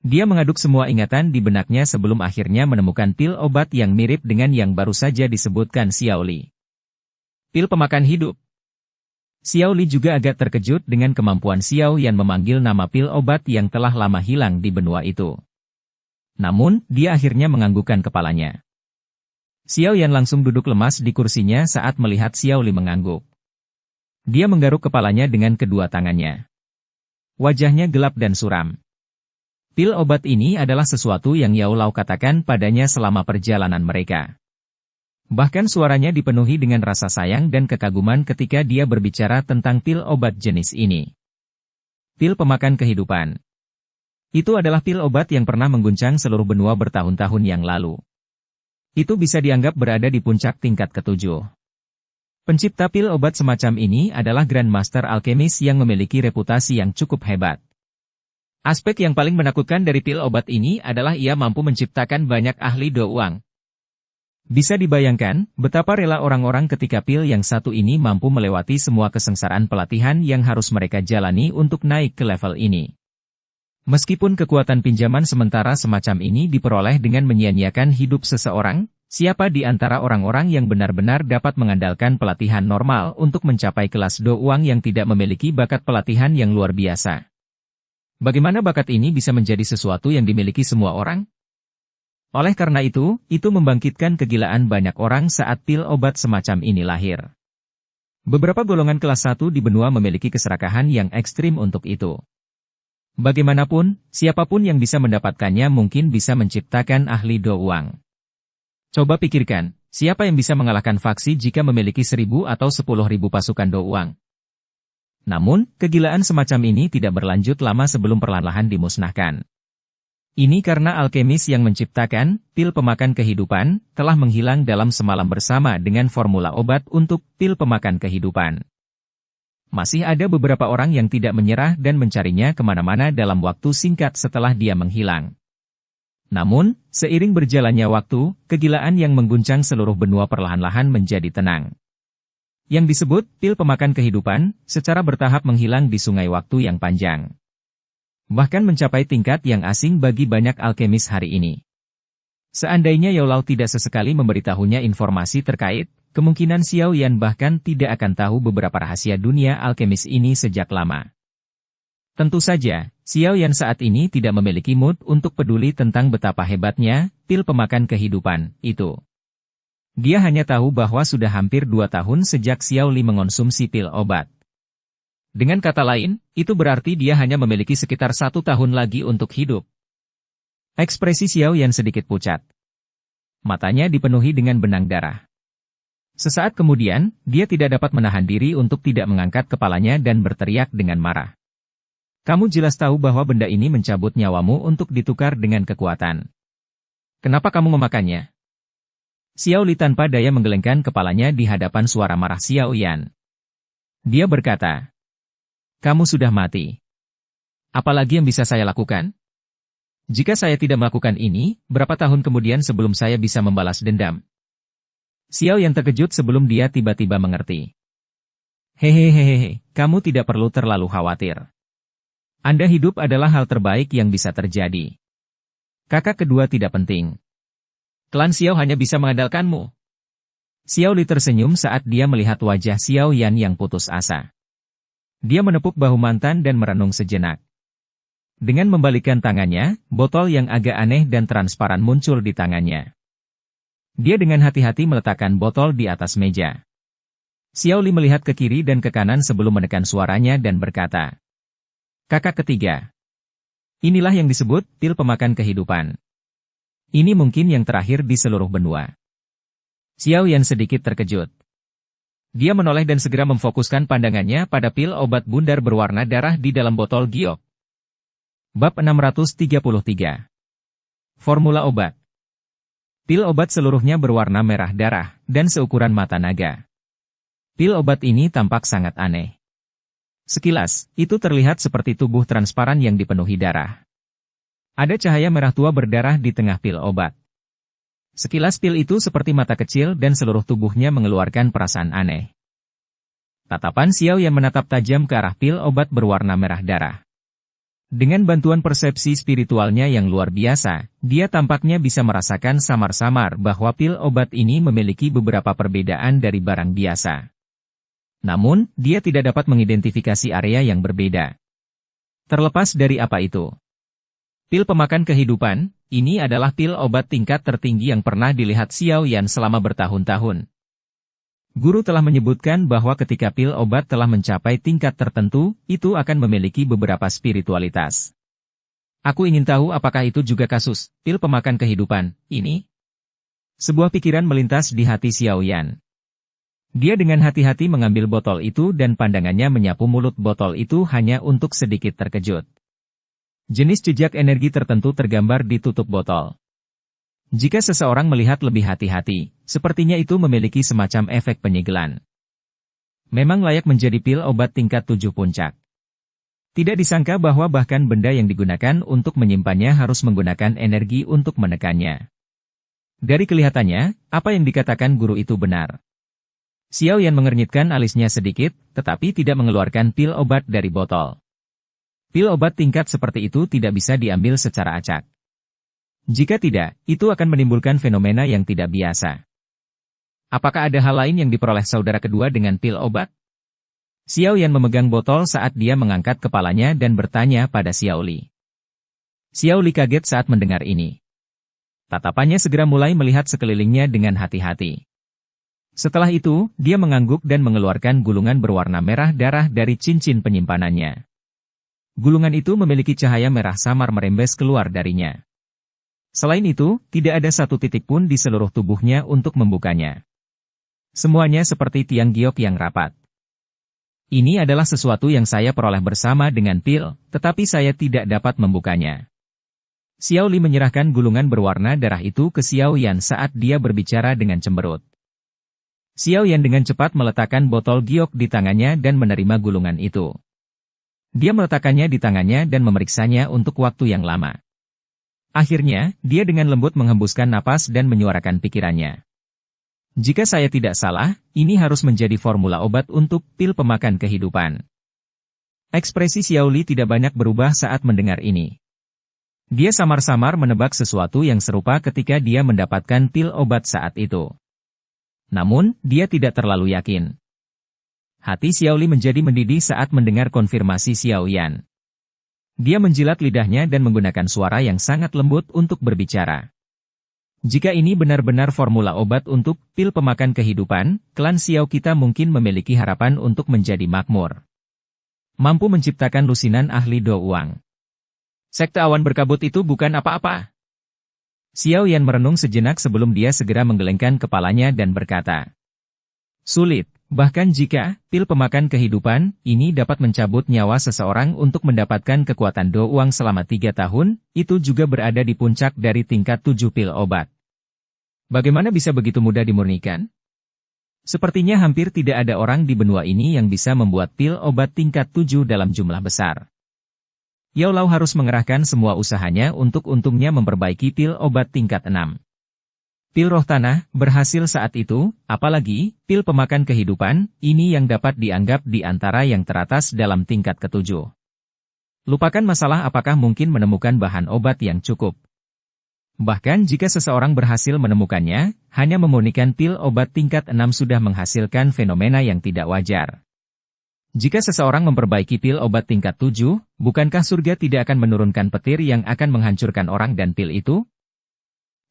Dia mengaduk semua ingatan di benaknya sebelum akhirnya menemukan pil obat yang mirip dengan yang baru saja disebutkan Xiao Li. Pil pemakan hidup. Xiao Li juga agak terkejut dengan kemampuan Xiao Yan memanggil nama pil obat yang telah lama hilang di benua itu. Namun, dia akhirnya menganggukkan kepalanya. Xiao Yan langsung duduk lemas di kursinya saat melihat Xiao Li mengangguk. Dia menggaruk kepalanya dengan kedua tangannya. Wajahnya gelap dan suram. Pil obat ini adalah sesuatu yang Yao Lao katakan padanya selama perjalanan mereka. Bahkan suaranya dipenuhi dengan rasa sayang dan kekaguman ketika dia berbicara tentang pil obat jenis ini. Pil pemakan kehidupan. Itu adalah pil obat yang pernah mengguncang seluruh benua bertahun-tahun yang lalu. Itu bisa dianggap berada di puncak tingkat ke-7. Pencipta pil obat semacam ini adalah Grandmaster Alkemis yang memiliki reputasi yang cukup hebat. Aspek yang paling menakutkan dari pil obat ini adalah ia mampu menciptakan banyak ahli Do Uang. Bisa dibayangkan, betapa rela orang-orang ketika pil yang satu ini mampu melewati semua kesengsaraan pelatihan yang harus mereka jalani untuk naik ke level ini. Meskipun kekuatan pinjaman sementara semacam ini diperoleh dengan menyia-nyiakan hidup seseorang, siapa di antara orang-orang yang benar-benar dapat mengandalkan pelatihan normal untuk mencapai kelas Do Uang yang tidak memiliki bakat pelatihan yang luar biasa? Bagaimana bakat ini bisa menjadi sesuatu yang dimiliki semua orang? Oleh karena itu membangkitkan kegilaan banyak orang saat pil obat semacam ini lahir. Beberapa golongan kelas 1 di benua memiliki keserakahan yang ekstrim untuk itu. Bagaimanapun, siapapun yang bisa mendapatkannya mungkin bisa menciptakan ahli Do Uang. Coba pikirkan, siapa yang bisa mengalahkan faksi jika memiliki 1.000 atau 10.000 pasukan Do Uang? Namun, kegilaan semacam ini tidak berlanjut lama sebelum perlahan-lahan dimusnahkan. Ini karena alkemis yang menciptakan pil pemakan kehidupan telah menghilang dalam semalam bersama dengan formula obat untuk pil pemakan kehidupan. Masih ada beberapa orang yang tidak menyerah dan mencarinya kemana-mana dalam waktu singkat setelah dia menghilang. Namun, seiring berjalannya waktu, kegilaan yang mengguncang seluruh benua perlahan-lahan menjadi tenang. Yang disebut pil pemakan kehidupan secara bertahap menghilang di sungai waktu yang panjang. Bahkan mencapai tingkat yang asing bagi banyak alkemis hari ini. Seandainya Yaolao tidak sesekali memberitahunya informasi terkait, kemungkinan Xiao Yan bahkan tidak akan tahu beberapa rahasia dunia alkemis ini sejak lama. Tentu saja, Xiao Yan saat ini tidak memiliki mood untuk peduli tentang betapa hebatnya pil pemakan kehidupan itu. Dia hanya tahu bahwa sudah hampir 2 tahun sejak Xiao Li mengonsumsi pil obat. Dengan kata lain, itu berarti dia hanya memiliki sekitar 1 tahun lagi untuk hidup. Ekspresi Xiao Yan sedikit pucat. Matanya dipenuhi dengan benang darah. Sesaat kemudian, dia tidak dapat menahan diri untuk tidak mengangkat kepalanya dan berteriak dengan marah. Kamu jelas tahu bahwa benda ini mencabut nyawamu untuk ditukar dengan kekuatan. Kenapa kamu memakannya? Xiao Li tanpa daya menggelengkan kepalanya di hadapan suara marah Xiao Yan. Dia berkata, "Kamu sudah mati. Apalagi yang bisa saya lakukan? Jika saya tidak melakukan ini, berapa tahun kemudian sebelum saya bisa membalas dendam?" Xiao Yan terkejut sebelum dia tiba-tiba mengerti. Hehehehe, kamu tidak perlu terlalu khawatir. Anda hidup adalah hal terbaik yang bisa terjadi. Kakak kedua tidak penting. Klan Xiao hanya bisa mengandalkanmu. Xiao Li tersenyum saat dia melihat wajah Xiao Yan yang putus asa. Dia menepuk bahu mantan dan merenung sejenak. Dengan membalikkan tangannya, botol yang agak aneh dan transparan muncul di tangannya. Dia dengan hati-hati meletakkan botol di atas meja. Xiao Li melihat ke kiri dan ke kanan sebelum menekan suaranya dan berkata, "Kakak ketiga. Inilah yang disebut pil pemakan kehidupan. Ini mungkin yang terakhir di seluruh benua." Xiao Yan sedikit terkejut. Dia menoleh dan segera memfokuskan pandangannya pada pil obat bundar berwarna darah di dalam botol giok. Bab 633. Formula obat. Pil obat seluruhnya berwarna merah darah, dan seukuran mata naga. Pil obat ini tampak sangat aneh. Sekilas, itu terlihat seperti tubuh transparan yang dipenuhi darah. Ada cahaya merah tua berdarah di tengah pil obat. Sekilas pil itu seperti mata kecil dan seluruh tubuhnya mengeluarkan perasaan aneh. Tatapan Xiao yang menatap tajam ke arah pil obat berwarna merah darah. Dengan bantuan persepsi spiritualnya yang luar biasa, dia tampaknya bisa merasakan samar-samar bahwa pil obat ini memiliki beberapa perbedaan dari barang biasa. Namun, dia tidak dapat mengidentifikasi area yang berbeda. Terlepas dari apa itu. Pil pemakan kehidupan, ini adalah pil obat tingkat tertinggi yang pernah dilihat Xiao Yan selama bertahun-tahun. Guru telah menyebutkan bahwa ketika pil obat telah mencapai tingkat tertentu, itu akan memiliki beberapa spiritualitas. Aku ingin tahu apakah itu juga kasus pil pemakan kehidupan ini? Sebuah pikiran melintas di hati Xiao Yan. Dia dengan hati-hati mengambil botol itu dan pandangannya menyapu mulut botol itu hanya untuk sedikit terkejut. Jenis jejak energi tertentu tergambar di tutup botol. Jika seseorang melihat lebih hati-hati, sepertinya itu memiliki semacam efek penyegelan. Memang layak menjadi pil obat tingkat 7 puncak. Tidak disangka bahwa bahkan benda yang digunakan untuk menyimpannya harus menggunakan energi untuk menekannya. Dari kelihatannya, apa yang dikatakan guru itu benar. Xiao Yan mengernyitkan alisnya sedikit, tetapi tidak mengeluarkan pil obat dari botol. Pil obat tingkat seperti itu tidak bisa diambil secara acak. Jika tidak, itu akan menimbulkan fenomena yang tidak biasa. Apakah ada hal lain yang diperoleh saudara kedua dengan pil obat? Xiao Yan memegang botol saat dia mengangkat kepalanya dan bertanya pada Xiao Li. Xiao Li kaget saat mendengar ini. Tatapannya segera mulai melihat sekelilingnya dengan hati-hati. Setelah itu, dia mengangguk dan mengeluarkan gulungan berwarna merah darah dari cincin penyimpanannya. Gulungan itu memiliki cahaya merah samar merembes keluar darinya. Selain itu, tidak ada satu titik pun di seluruh tubuhnya untuk membukanya. Semuanya seperti tiang giok yang rapat. Ini adalah sesuatu yang saya peroleh bersama dengan pil, tetapi saya tidak dapat membukanya. Xiao Li menyerahkan gulungan berwarna darah itu ke Xiao Yan saat dia berbicara dengan cemberut. Xiao Yan dengan cepat meletakkan botol giok di tangannya dan menerima gulungan itu. Dia meletakkannya di tangannya dan memeriksanya untuk waktu yang lama. Akhirnya, dia dengan lembut menghembuskan napas dan menyuarakan pikirannya. Jika saya tidak salah, ini harus menjadi formula obat untuk pil pemakan kehidupan. Ekspresi Xiao Li tidak banyak berubah saat mendengar ini. Dia samar-samar menebak sesuatu yang serupa ketika dia mendapatkan pil obat saat itu. Namun, dia tidak terlalu yakin. Hati Xiaoli menjadi mendidih saat mendengar konfirmasi Xiao Yan. Dia menjilat lidahnya dan menggunakan suara yang sangat lembut untuk berbicara. Jika ini benar-benar formula obat untuk pil pemakan kehidupan, klan Xiao kita mungkin memiliki harapan untuk menjadi makmur. Mampu menciptakan lusinan ahli Do Uang. Sekte awan berkabut itu bukan apa-apa. Xiao Yan merenung sejenak sebelum dia segera menggelengkan kepalanya dan berkata, sulit, bahkan jika pil pemakan kehidupan ini dapat mencabut nyawa seseorang untuk mendapatkan kekuatan Do Uang selama 3 tahun, itu juga berada di puncak dari tingkat 7 pil obat. Bagaimana bisa begitu mudah dimurnikan? Sepertinya hampir tidak ada orang di benua ini yang bisa membuat pil obat tingkat 7 dalam jumlah besar. Yao Lao harus mengerahkan semua usahanya untuk untungnya memperbaiki pil obat tingkat 6. Pil roh tanah berhasil saat itu, apalagi pil pemakan kehidupan, ini yang dapat dianggap di antara yang teratas dalam tingkat ke-7. Lupakan masalah apakah mungkin menemukan bahan obat yang cukup. Bahkan jika seseorang berhasil menemukannya, hanya memurnikan pil obat tingkat 6 sudah menghasilkan fenomena yang tidak wajar. Jika seseorang memperbaiki pil obat tingkat 7, bukankah surga tidak akan menurunkan petir yang akan menghancurkan orang dan pil itu?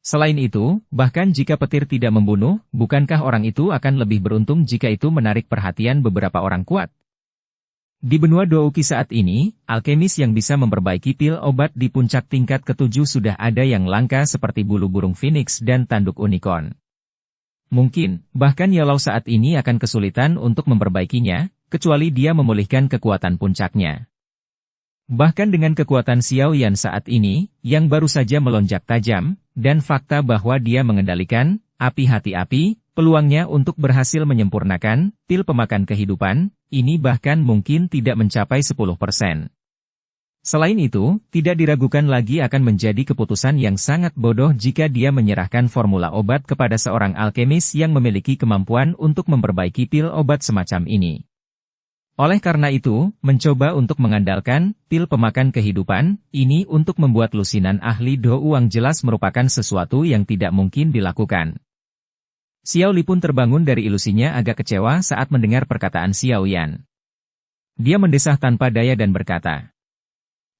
Selain itu, bahkan jika petir tidak membunuh, bukankah orang itu akan lebih beruntung jika itu menarik perhatian beberapa orang kuat? Di benua Douki saat ini, alkemis yang bisa memperbaiki pil obat di puncak tingkat ke-7 sudah ada yang langka seperti bulu burung phoenix dan tanduk unicorn. Mungkin, bahkan Yao Lao saat ini akan kesulitan untuk memperbaikinya, kecuali dia memulihkan kekuatan puncaknya. Bahkan dengan kekuatan Xiao Yan saat ini, yang baru saja melonjak tajam, dan fakta bahwa dia mengendalikan api hati api, peluangnya untuk berhasil menyempurnakan pil pemakan kehidupan, ini bahkan mungkin tidak mencapai 10%. Selain itu, tidak diragukan lagi akan menjadi keputusan yang sangat bodoh jika dia menyerahkan formula obat kepada seorang alkemis yang memiliki kemampuan untuk memperbaiki pil obat semacam ini. Oleh karena itu, mencoba untuk mengandalkan pil pemakan kehidupan ini untuk membuat lusinan ahli Do Uang jelas merupakan sesuatu yang tidak mungkin dilakukan. Xiao Li pun terbangun dari ilusinya agak kecewa saat mendengar perkataan Xiao Yan. Dia mendesah tanpa daya dan berkata,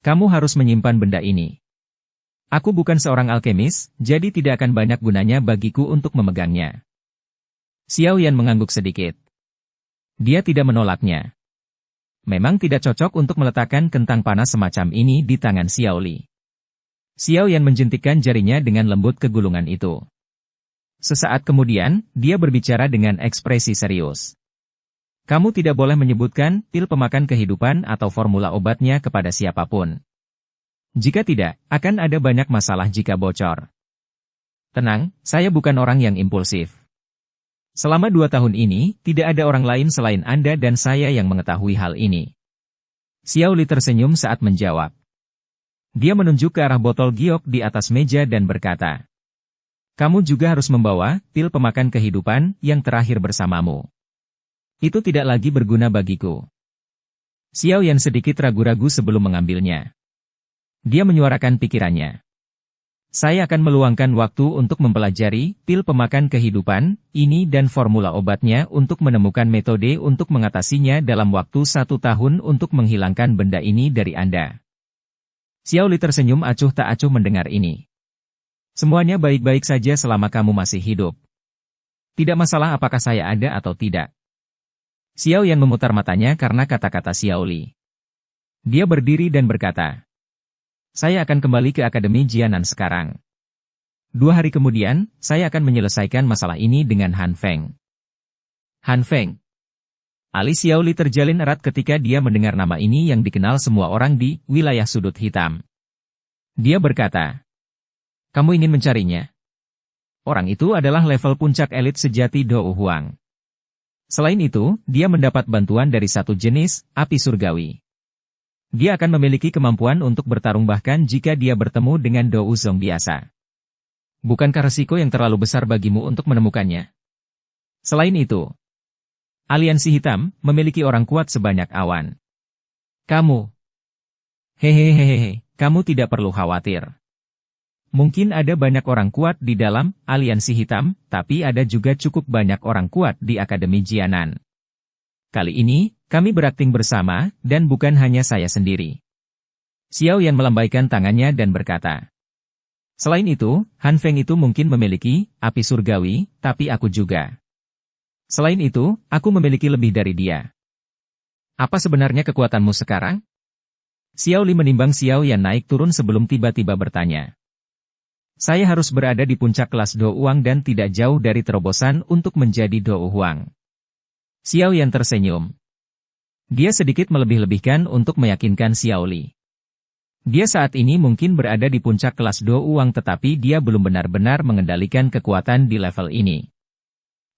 kamu harus menyimpan benda ini. Aku bukan seorang alkemis, jadi tidak akan banyak gunanya bagiku untuk memegangnya. Xiao Yan mengangguk sedikit. Dia tidak menolaknya. Memang tidak cocok untuk meletakkan kentang panas semacam ini di tangan Xiao Li. Xiao Yan menjentikkan jarinya dengan lembut ke gulungan itu. Sesaat kemudian, dia berbicara dengan ekspresi serius. Kamu tidak boleh menyebutkan pil pemakan kehidupan atau formula obatnya kepada siapapun. Jika tidak, akan ada banyak masalah jika bocor. Tenang, saya bukan orang yang impulsif. Selama 2 tahun ini, tidak ada orang lain selain Anda dan saya yang mengetahui hal ini. Xiao Li tersenyum saat menjawab. Dia menunjuk ke arah botol giok di atas meja dan berkata, kamu juga harus membawa pil pemakan kehidupan yang terakhir bersamamu. Itu tidak lagi berguna bagiku. Xiao Yan sedikit ragu-ragu sebelum mengambilnya. Dia menyuarakan pikirannya. Saya akan meluangkan waktu untuk mempelajari pil pemakan kehidupan ini dan formula obatnya untuk menemukan metode untuk mengatasinya dalam waktu 1 tahun untuk menghilangkan benda ini dari Anda. Xiao Li tersenyum acuh tak acuh mendengar ini. Semuanya baik-baik saja selama kamu masih hidup. Tidak masalah apakah saya ada atau tidak. Xiao Yan memutar matanya karena kata-kata Xiao Li. Dia berdiri dan berkata, saya akan kembali ke Akademi Jianan sekarang. 2 hari kemudian, saya akan menyelesaikan masalah ini dengan Han Feng. Han Feng. Alis Xiao Li terjalin erat ketika dia mendengar nama ini yang dikenal semua orang di wilayah sudut hitam. Dia berkata, kamu ingin mencarinya? Orang itu adalah level puncak elit sejati Do Huang. Selain itu, dia mendapat bantuan dari satu jenis api surgawi. Dia akan memiliki kemampuan untuk bertarung bahkan jika dia bertemu dengan Do Uzong biasa. Bukankah resiko yang terlalu besar bagimu untuk menemukannya? Selain itu, aliansi hitam memiliki orang kuat sebanyak awan. Kamu. Hehehehe, kamu tidak perlu khawatir. Mungkin ada banyak orang kuat di dalam aliansi hitam, tapi ada juga cukup banyak orang kuat di Akademi Jianan. Kali ini, kami berakting bersama, dan bukan hanya saya sendiri. Xiao Yan melambaikan tangannya dan berkata. Selain itu, Han Feng itu mungkin memiliki api surgawi, tapi aku juga. Selain itu, aku memiliki lebih dari dia. Apa sebenarnya kekuatanmu sekarang? Xiao Li menimbang Xiao Yan naik turun sebelum tiba-tiba bertanya. Saya harus berada di puncak kelas Do Huang dan tidak jauh dari terobosan untuk menjadi Do Huang. Xiao Yan tersenyum. Dia sedikit melebih-lebihkan untuk meyakinkan Xiao Li. Dia saat ini mungkin berada di puncak kelas Do Huang tetapi dia belum benar-benar mengendalikan kekuatan di level ini.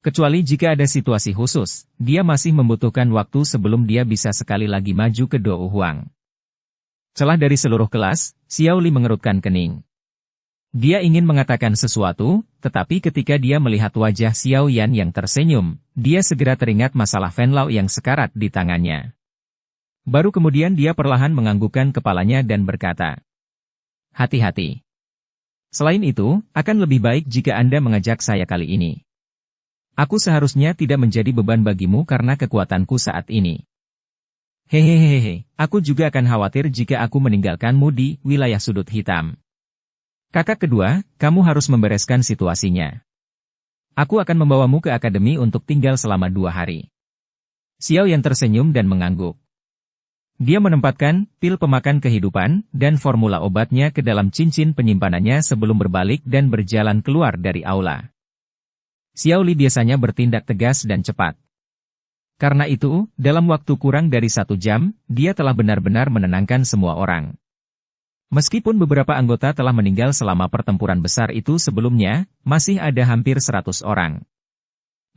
Kecuali jika ada situasi khusus, dia masih membutuhkan waktu sebelum dia bisa sekali lagi maju ke Do Huang. Celah dari seluruh kelas, Xiao Li mengerutkan kening. Dia ingin mengatakan sesuatu, tetapi ketika dia melihat wajah Xiao Yan yang tersenyum, dia segera teringat masalah Fan Lao yang sekarat di tangannya. Baru kemudian dia perlahan menganggukkan kepalanya dan berkata, hati-hati. Selain itu, akan lebih baik jika Anda mengajak saya kali ini. Aku seharusnya tidak menjadi beban bagimu karena kekuatanku saat ini. Hehehehe, aku juga akan khawatir jika aku meninggalkanmu di wilayah sudut hitam. Kakak kedua, kamu harus membereskan situasinya. Aku akan membawamu ke akademi untuk tinggal selama 2 hari. Xiao Yan tersenyum dan mengangguk. Dia menempatkan pil pemakan kehidupan dan formula obatnya ke dalam cincin penyimpanannya sebelum berbalik dan berjalan keluar dari aula. Xiao Li biasanya bertindak tegas dan cepat. Karena itu, dalam waktu kurang dari 1 jam, dia telah benar-benar menenangkan semua orang. Meskipun beberapa anggota telah meninggal selama pertempuran besar itu sebelumnya, masih ada hampir 100 orang.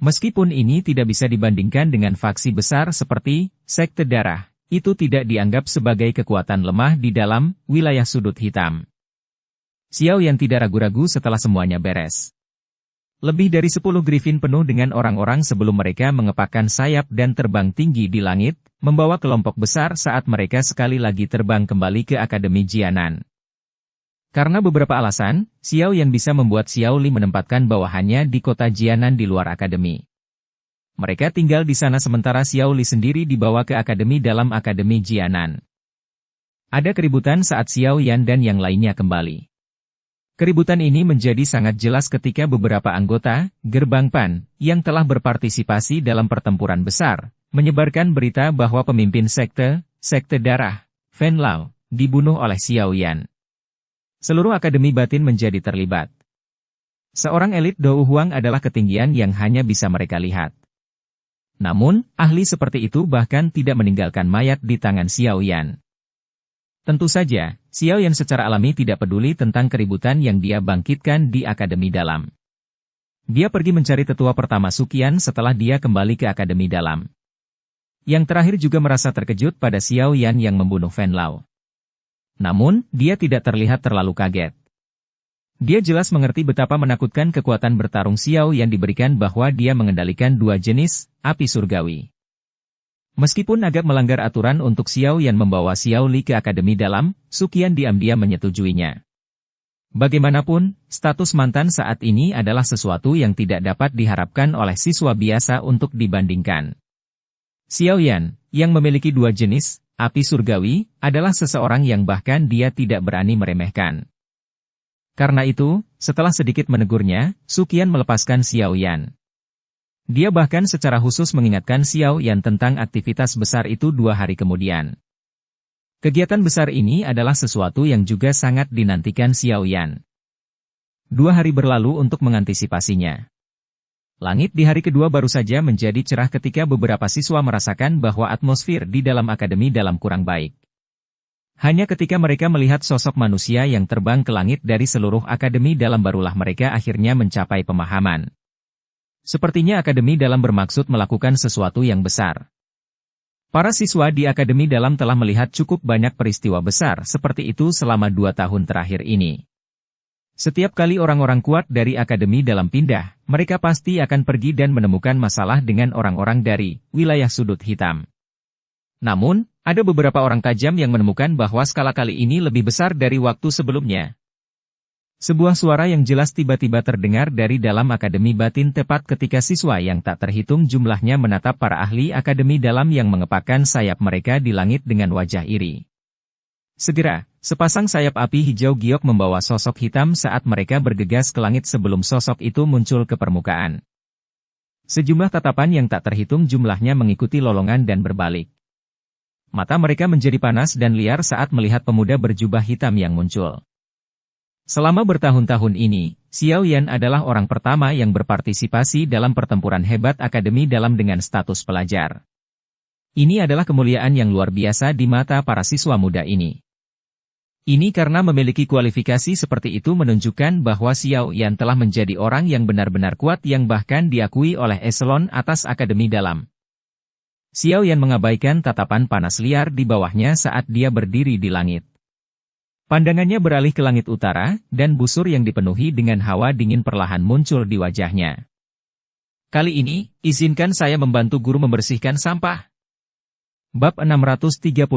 Meskipun ini tidak bisa dibandingkan dengan faksi besar seperti Sekte Darah, itu tidak dianggap sebagai kekuatan lemah di dalam wilayah sudut hitam. Xiao Yan tidak ragu-ragu setelah semuanya beres. Lebih dari 10 Griffin penuh dengan orang-orang sebelum mereka mengepakkan sayap dan terbang tinggi di langit, membawa kelompok besar saat mereka sekali lagi terbang kembali ke Akademi Jianan. Karena beberapa alasan, Xiao Yan bisa membuat Xiao Li menempatkan bawahannya di kota Jianan di luar akademi. Mereka tinggal di sana sementara Xiao Li sendiri dibawa ke akademi dalam Akademi Jianan. Ada keributan saat Xiao Yan dan yang lainnya kembali. Keributan ini menjadi sangat jelas ketika beberapa anggota Gerbang Pan yang telah berpartisipasi dalam pertempuran besar menyebarkan berita bahwa pemimpin Sekte Darah, Fan Lao, dibunuh oleh Xiao Yan. Seluruh Akademi Batin menjadi terlibat. Seorang elit Do Huang adalah ketinggian yang hanya bisa mereka lihat. Namun, ahli seperti itu bahkan tidak meninggalkan mayat di tangan Xiao Yan. Tentu saja, Xiao Yan secara alami tidak peduli tentang keributan yang dia bangkitkan di Akademi Dalam. Dia pergi mencari tetua pertama Suqian setelah dia kembali ke Akademi Dalam. Yang terakhir juga merasa terkejut pada Xiao Yan yang membunuh Fan Lao. Namun, dia tidak terlihat terlalu kaget. Dia jelas mengerti betapa menakutkan kekuatan bertarung Xiao yang diberikan bahwa dia mengendalikan 2 jenis api surgawi. Meskipun agak melanggar aturan untuk Xiao Yan membawa Xiao Li ke Akademi Dalam, Suqian diam-diam menyetujuinya. Bagaimanapun, status mantan saat ini adalah sesuatu yang tidak dapat diharapkan oleh siswa biasa untuk dibandingkan. Xiao Yan, yang memiliki 2 jenis api surgawi, adalah seseorang yang bahkan dia tidak berani meremehkan. Karena itu, setelah sedikit menegurnya, Suqian melepaskan Xiao Yan. Dia bahkan secara khusus mengingatkan Xiao Yan tentang aktivitas besar itu 2 hari kemudian. Kegiatan besar ini adalah sesuatu yang juga sangat dinantikan Xiao Yan. 2 hari berlalu untuk mengantisipasinya. Langit di hari kedua baru saja menjadi cerah ketika beberapa siswa merasakan bahwa atmosfer di dalam Akademi Dalam kurang baik. Hanya ketika mereka melihat sosok manusia yang terbang ke langit dari seluruh Akademi Dalam barulah mereka akhirnya mencapai pemahaman. Sepertinya Akademi Dalam bermaksud melakukan sesuatu yang besar. Para siswa di Akademi Dalam telah melihat cukup banyak peristiwa besar seperti itu selama 2 tahun terakhir ini. Setiap kali orang-orang kuat dari Akademi Dalam pindah, mereka pasti akan pergi dan menemukan masalah dengan orang-orang dari wilayah sudut hitam. Namun, Ada beberapa orang tajam yang menemukan bahwa skala kali ini lebih besar dari waktu sebelumnya. Sebuah suara yang jelas tiba-tiba terdengar dari dalam Akademi Batin tepat ketika siswa yang tak terhitung jumlahnya menatap para ahli Akademi Dalam yang mengepakkan sayap mereka di langit dengan wajah iri. Segera, sepasang sayap api hijau giok membawa sosok hitam saat mereka bergegas ke langit sebelum sosok itu muncul ke permukaan. Sejumlah tatapan yang tak terhitung jumlahnya mengikuti lolongan dan berbalik. Mata mereka menjadi panas dan liar saat melihat pemuda berjubah hitam yang muncul. Selama bertahun-tahun ini, Xiao Yan adalah orang pertama yang berpartisipasi dalam pertempuran hebat Akademi Dalam dengan status pelajar. Ini adalah kemuliaan yang luar biasa di mata para siswa muda ini. Ini karena memiliki kualifikasi seperti itu menunjukkan bahwa Xiao Yan telah menjadi orang yang benar-benar kuat yang bahkan diakui oleh eselon atas Akademi Dalam. Xiao Yan mengabaikan tatapan panas liar di bawahnya saat dia berdiri di langit. Pandangannya beralih ke langit utara, dan busur yang dipenuhi dengan hawa dingin perlahan muncul di wajahnya. Kali ini, izinkan saya membantu guru membersihkan sampah. Bab 634.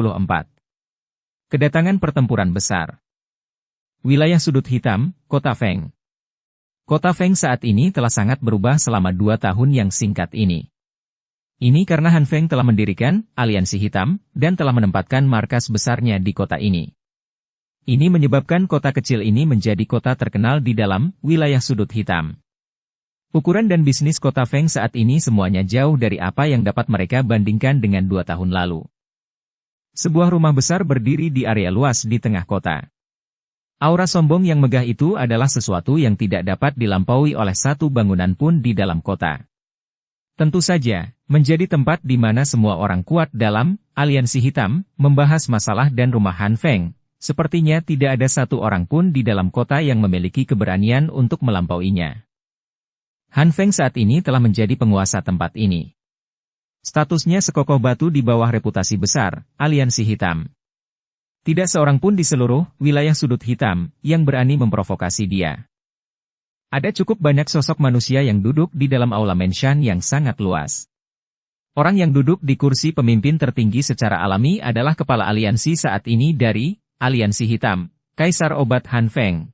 Kedatangan pertempuran besar. Wilayah sudut hitam, Kota Feng. Kota Feng saat ini telah sangat berubah selama 2 tahun yang singkat ini. Ini karena Han Feng telah mendirikan Aliansi Hitam, dan telah menempatkan markas besarnya di kota ini. Ini menyebabkan kota kecil ini menjadi kota terkenal di dalam wilayah sudut hitam. Ukuran dan bisnis kota Feng saat ini semuanya jauh dari apa yang dapat mereka bandingkan dengan 2 tahun lalu. Sebuah rumah besar berdiri di area luas di tengah kota. Aura sombong yang megah itu adalah sesuatu yang tidak dapat dilampaui oleh satu bangunan pun di dalam kota. Tentu saja, menjadi tempat di mana semua orang kuat dalam Aliansi Hitam membahas masalah dan rumah Han Feng. Sepertinya tidak ada satu orang pun di dalam kota yang memiliki keberanian untuk melampauinya. Han Feng saat ini telah menjadi penguasa tempat ini. Statusnya sekokoh batu di bawah reputasi besar, Aliansi Hitam. Tidak seorang pun di seluruh wilayah sudut hitam yang berani memprovokasi dia. Ada cukup banyak sosok manusia yang duduk di dalam aula Menshan yang sangat luas. Orang yang duduk di kursi pemimpin tertinggi secara alami adalah kepala aliansi saat ini dari Aliansi Hitam, Kaisar Obat Han Feng.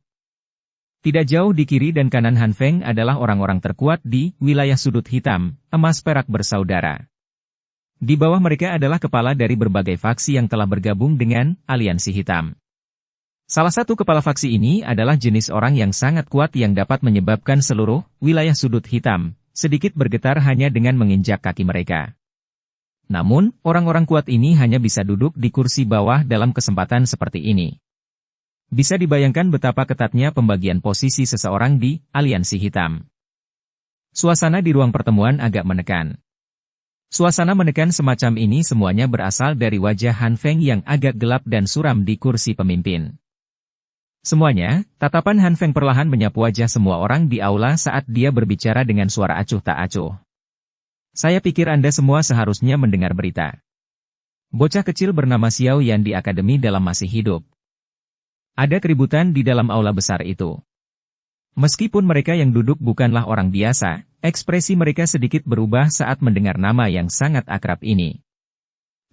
Tidak jauh di kiri dan kanan Han Feng adalah orang-orang terkuat di wilayah sudut hitam, emas perak bersaudara. Di bawah mereka adalah kepala dari berbagai faksi yang telah bergabung dengan Aliansi Hitam. Salah satu kepala faksi ini adalah jenis orang yang sangat kuat yang dapat menyebabkan seluruh wilayah sudut hitam sedikit bergetar hanya dengan menginjak kaki mereka. Namun, orang-orang kuat ini hanya bisa duduk di kursi bawah dalam kesempatan seperti ini. Bisa dibayangkan betapa ketatnya pembagian posisi seseorang di Aliansi Hitam. Suasana di ruang pertemuan agak menekan. Suasana menekan semacam ini semuanya berasal dari wajah Han Feng yang agak gelap dan suram di kursi pemimpin. Semuanya, tatapan Han Feng perlahan menyapu wajah semua orang di aula saat dia berbicara dengan suara acuh tak acuh. Saya pikir Anda semua seharusnya mendengar berita. Bocah kecil bernama Xiao Yan di Akademi Dalam masih hidup. Ada keributan di dalam aula besar itu. Meskipun mereka yang duduk bukanlah orang biasa, ekspresi mereka sedikit berubah saat mendengar nama yang sangat akrab ini.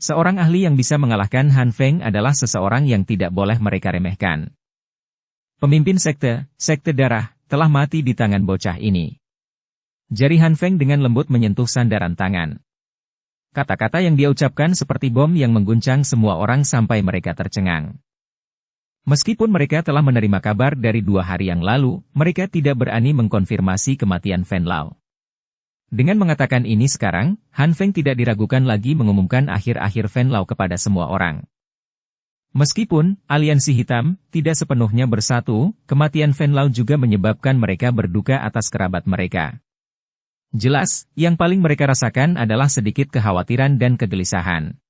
Seorang ahli yang bisa mengalahkan Han Feng adalah seseorang yang tidak boleh mereka remehkan. Pemimpin sekte darah, telah mati di tangan bocah ini. Jari Han Feng dengan lembut menyentuh sandaran tangan. Kata-kata yang dia ucapkan seperti bom yang mengguncang semua orang sampai mereka tercengang. Meskipun mereka telah menerima kabar dari 2 hari yang lalu, mereka tidak berani mengkonfirmasi kematian Fen Lao. Dengan mengatakan ini sekarang, Han Feng tidak diragukan lagi mengumumkan akhir-akhir Fen Lao kepada semua orang. Meskipun Aliansi Hitam tidak sepenuhnya bersatu, kematian Fen Lao juga menyebabkan mereka berduka atas kerabat mereka. Jelas, yang paling mereka rasakan adalah sedikit kekhawatiran dan kegelisahan.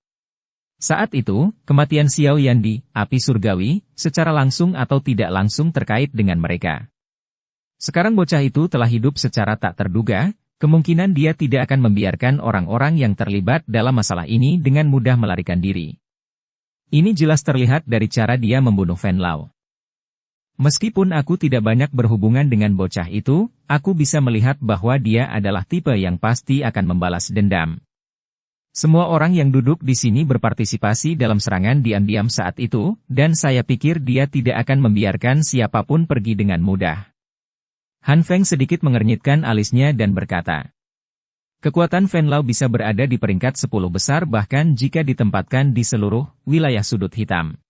Saat itu, kematian Xiao Yan di api surgawi, secara langsung atau tidak langsung terkait dengan mereka. Sekarang bocah itu telah hidup secara tak terduga, kemungkinan dia tidak akan membiarkan orang-orang yang terlibat dalam masalah ini dengan mudah melarikan diri. Ini jelas terlihat dari cara dia membunuh Fen Lao. Meskipun aku tidak banyak berhubungan dengan bocah itu, aku bisa melihat bahwa dia adalah tipe yang pasti akan membalas dendam. Semua orang yang duduk di sini berpartisipasi dalam serangan diam-diam saat itu, dan saya pikir dia tidak akan membiarkan siapapun pergi dengan mudah. Han Feng sedikit mengernyitkan alisnya dan berkata, kekuatan Venlao bisa berada di peringkat 10 besar bahkan jika ditempatkan di seluruh wilayah sudut hitam.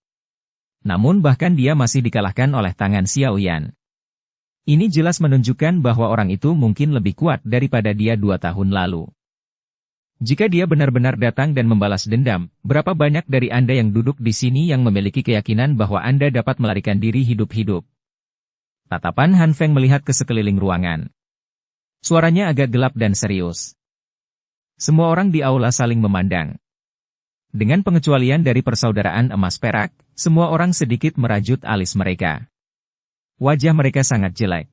Namun bahkan dia masih dikalahkan oleh tangan Xiao Yan. Ini jelas menunjukkan bahwa orang itu mungkin lebih kuat daripada dia 2 tahun lalu. Jika dia benar-benar datang dan membalas dendam, berapa banyak dari Anda yang duduk di sini yang memiliki keyakinan bahwa Anda dapat melarikan diri hidup-hidup? Tatapan Han Feng melihat ke sekeliling ruangan. Suaranya agak gelap dan serius. Semua orang di aula saling memandang. Dengan pengecualian dari persaudaraan emas perak, semua orang sedikit merajut alis mereka. Wajah mereka sangat jelek.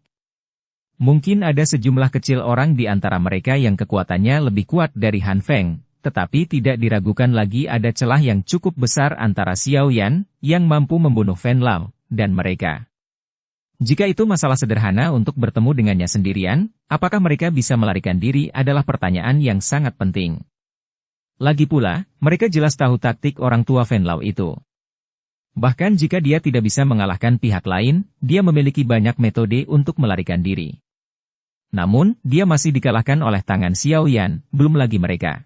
Mungkin ada sejumlah kecil orang di antara mereka yang kekuatannya lebih kuat dari Han Feng, tetapi tidak diragukan lagi ada celah yang cukup besar antara Xiao Yan, yang mampu membunuh Venlao, dan mereka. Jika itu masalah sederhana untuk bertemu dengannya sendirian, apakah mereka bisa melarikan diri adalah pertanyaan yang sangat penting. Lagi pula, mereka jelas tahu taktik orang tua Venlao itu. Bahkan jika dia tidak bisa mengalahkan pihak lain, dia memiliki banyak metode untuk melarikan diri. Namun, dia masih dikalahkan oleh tangan Xiao Yan, belum lagi mereka.